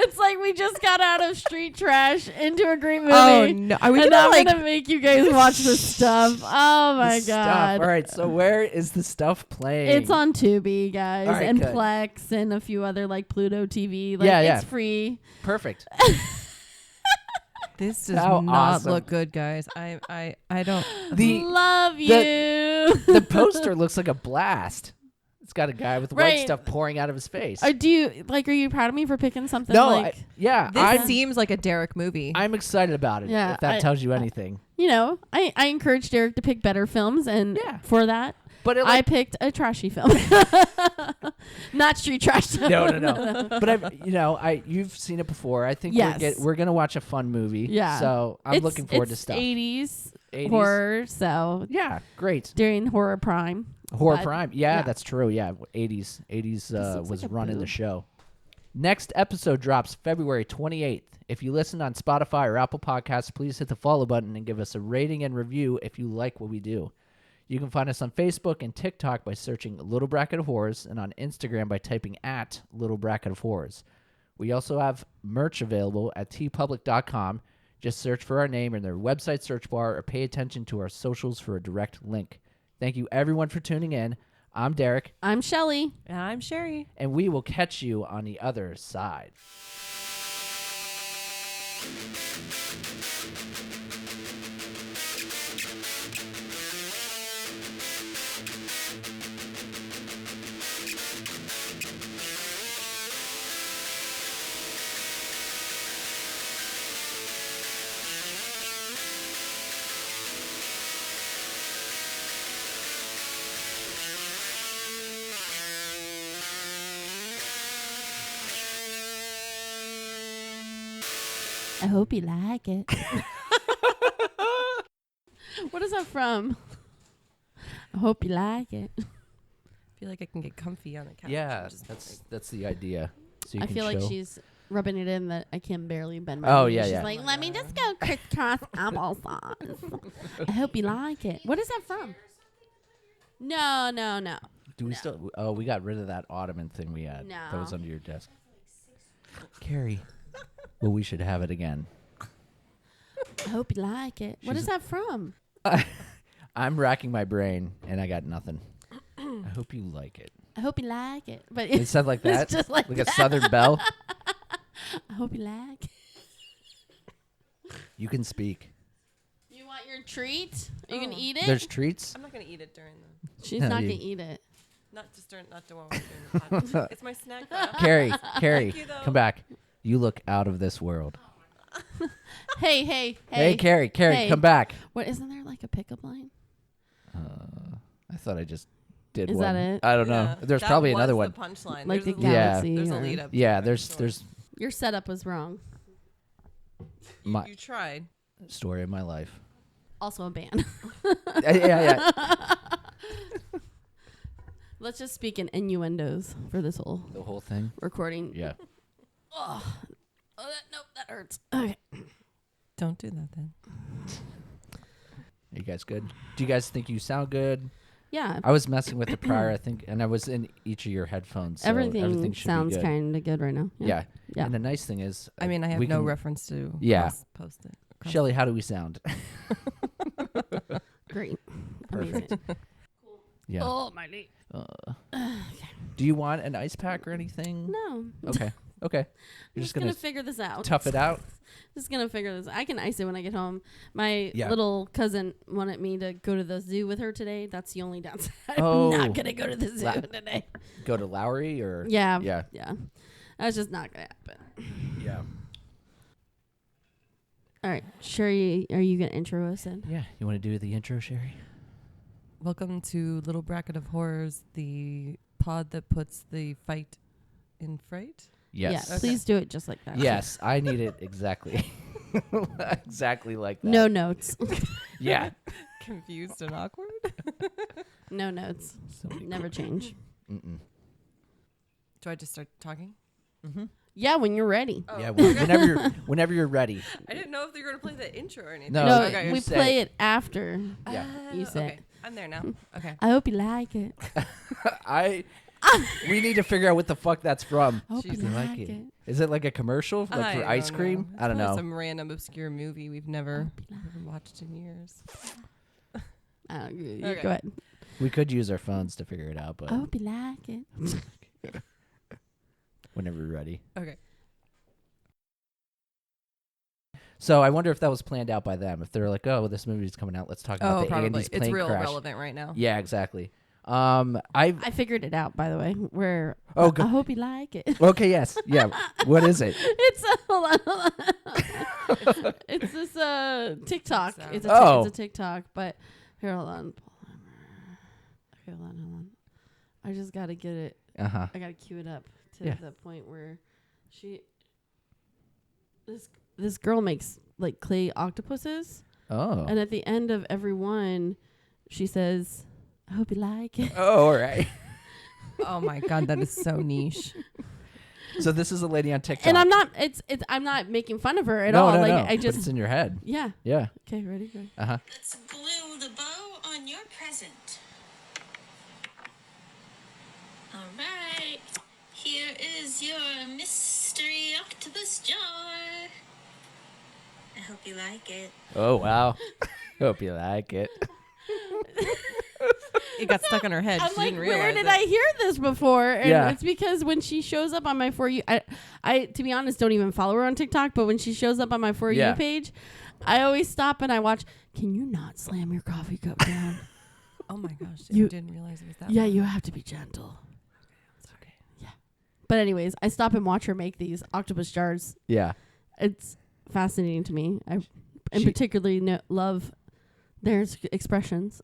It's like we just got out of Street Trash into a great movie. Oh no! Are we And gonna I'm like? gonna make you guys watch this stuff. Oh my The god! Stuff. All right. So where is The Stuff playing? It's on Tubi, guys, All right, and good. Plex, and a few other like Pluto TV. Like, Yeah. it's free. Perfect. This does How not awesome. look good, guys. I don't. Love you. The poster looks like a blast. It's got a guy with white Right. stuff pouring out of his face. Are you proud of me for picking something? No, like, yeah, This seems like a Derek movie. I'm excited about it. Yeah, if that tells you anything. I encourage Derek to pick better films, and Yeah. for that, But it, I picked a trashy film, not Street Trash. no. But you've seen it before. I think Yes. we're gonna watch a fun movie. Yeah. So I'm looking forward to stuff. 80s 80s. horror, so Yeah, great. during horror prime. Horror But- Prime. Yeah, yeah. that's true. Yeah, 80s looks was like a running the boob. show. Next episode drops February 28th. If you listen on Spotify or Apple Podcasts, please hit the follow button and give us a rating and review if you like what we do. You can find us on Facebook and TikTok by searching Little Bracket of Horrors, and on Instagram by typing at Little Bracket of Horrors. We also have merch available at tpublic.com. Just search for our name in their website search bar or pay attention to our socials for a direct link. Thank you, everyone, for tuning in. I'm Derek, I'm Shelly. And I'm Sherry. and we will catch you on the other side. I hope you like it. What is that from? I hope you like it. I feel like I can get comfy on the couch. Yeah, and just, that's the idea. So you I can feel like chill. she's rubbing it in that I can barely bend my Oh, knees. yeah, She's yeah. like, let me just go crisscross applesauce. I hope you like it. What is that from? No. Do we still? Oh, we got rid of that ottoman thing we had. That was No. under your desk. Carrie. Well, we should have it again. I hope you like it. What She's- is that from? I'm racking my brain, and I got nothing. I hope you like it. I hope you like it. But It sounds like that, it's just like a that. Southern belle. I hope you like it. You can speak. You want your treat? Are you going to eat it? There's treats. I'm not gonna eat it during the. She's No, not you- going to eat it. Not during the podcast. It's my snack. Bar. Carrie, Thank you, though. come back. You look out of this world. Hey. Hey, Carrie, Hey. come back. What, isn't there like a pickup line? I thought I just did Is one. that it? I don't know. Yeah, There's that probably was another the one. punchline. Like There's the a- galaxy. There's a or- lead up. to Yeah, it, there's sure. there's Your setup was wrong. my You tried. story of my life. Also a band. yeah. Let's just speak in innuendos for this whole The whole thing. recording. Yeah. Nope, that hurts. Okay. Don't do that then. Are you guys good? Do you guys think you sound good? Yeah. I was messing with it prior, I think, and I was in each of your headphones. So Everything should sounds be good. kind of good right now. Yeah. Yeah. And the nice thing is, I mean, I have we no can- reference to Yeah. post it. Shelly, how do we sound? Great. Perfect. Amazing. Yeah. Oh, my knee. Do you want an ice pack or anything? No. Okay. Okay. You're I'm just gonna figure this out. tough it out. Just gonna figure this. I can ice it when I get home. My Yeah. little cousin wanted me to go to the zoo with her today. That's the only downside. Oh. I'm not gonna go to the zoo today. Go to Lowry or Yeah. Yeah. Yeah. That's just not gonna happen. Yeah. All right, Sherry, are you gonna intro us in? Yeah. You want to do the intro, Sherry? Welcome to Little Bracket of Horrors, the pod that puts the fight in fright. Yes. Yeah, please do it just like that. Yes, I need it exactly. Exactly like that. No notes. Yeah. Confused and awkward. No notes. Never change. Mm-mm. Do I just start talking? Mm-hmm. Yeah, when you're ready. Oh. Yeah. Whenever you're ready. I didn't know if they were gonna play the intro or anything. No, No, okay. we Say play it. it after. Yeah. You say okay. it. I'm there now. Okay. I hope you like it. We need to figure out what the fuck that's from. I hope Jesus. you You like like it. it? Is it like a commercial, like for ice cream? It's I don't probably know. Some random obscure movie we've never watched in years. You Okay. Go ahead. We could use our phones to figure it out, but I hope you like it. whenever you're ready. Okay. So I wonder if that was planned out by them. If they're like, "Oh, this movie's coming out. Let's talk about Oh, the probably. Andy's It's plane real crash." relevant right now. Yeah, exactly. I figured it out, by the way. Where Oh, I hope you like it. Okay, yes, yeah. What is it? It's hold on. It's this TikTok. Sound. It's Oh. it's a TikTok. But here, hold on. Okay, hold on. I just gotta get it. Uh huh. I gotta cue it up to Yeah. the point where this girl makes like clay octopuses, Oh. and at the end of every one, she says, "I hope you like it." Oh, all right. Oh my god, that is so niche. So this is a lady on TikTok. And I'm not. I'm not making fun of her at no, all. No, like no. I But just. it's in your head. Yeah. Yeah. Okay. Ready? Go. Uh huh. Let's glue the bow on your present. All right. Here is your mystery octopus jar. I hope you like it. Oh wow. Hope you like it. It got stuck in her head. I'm She like, didn't realize where did it. I hear this before? And Yeah. it's because when she shows up on my For You, I to be honest, don't even follow her on TikTok, but when she shows up on my For Yeah. You page, I always stop and I watch, can you not slam your coffee cup down? Oh my gosh, You- I didn't realize it was that. Yeah, long. you have to be gentle. It's okay. But anyways, I stop and watch her make these octopus jars. Yeah. It's fascinating to me. I She- particularly love their expressions.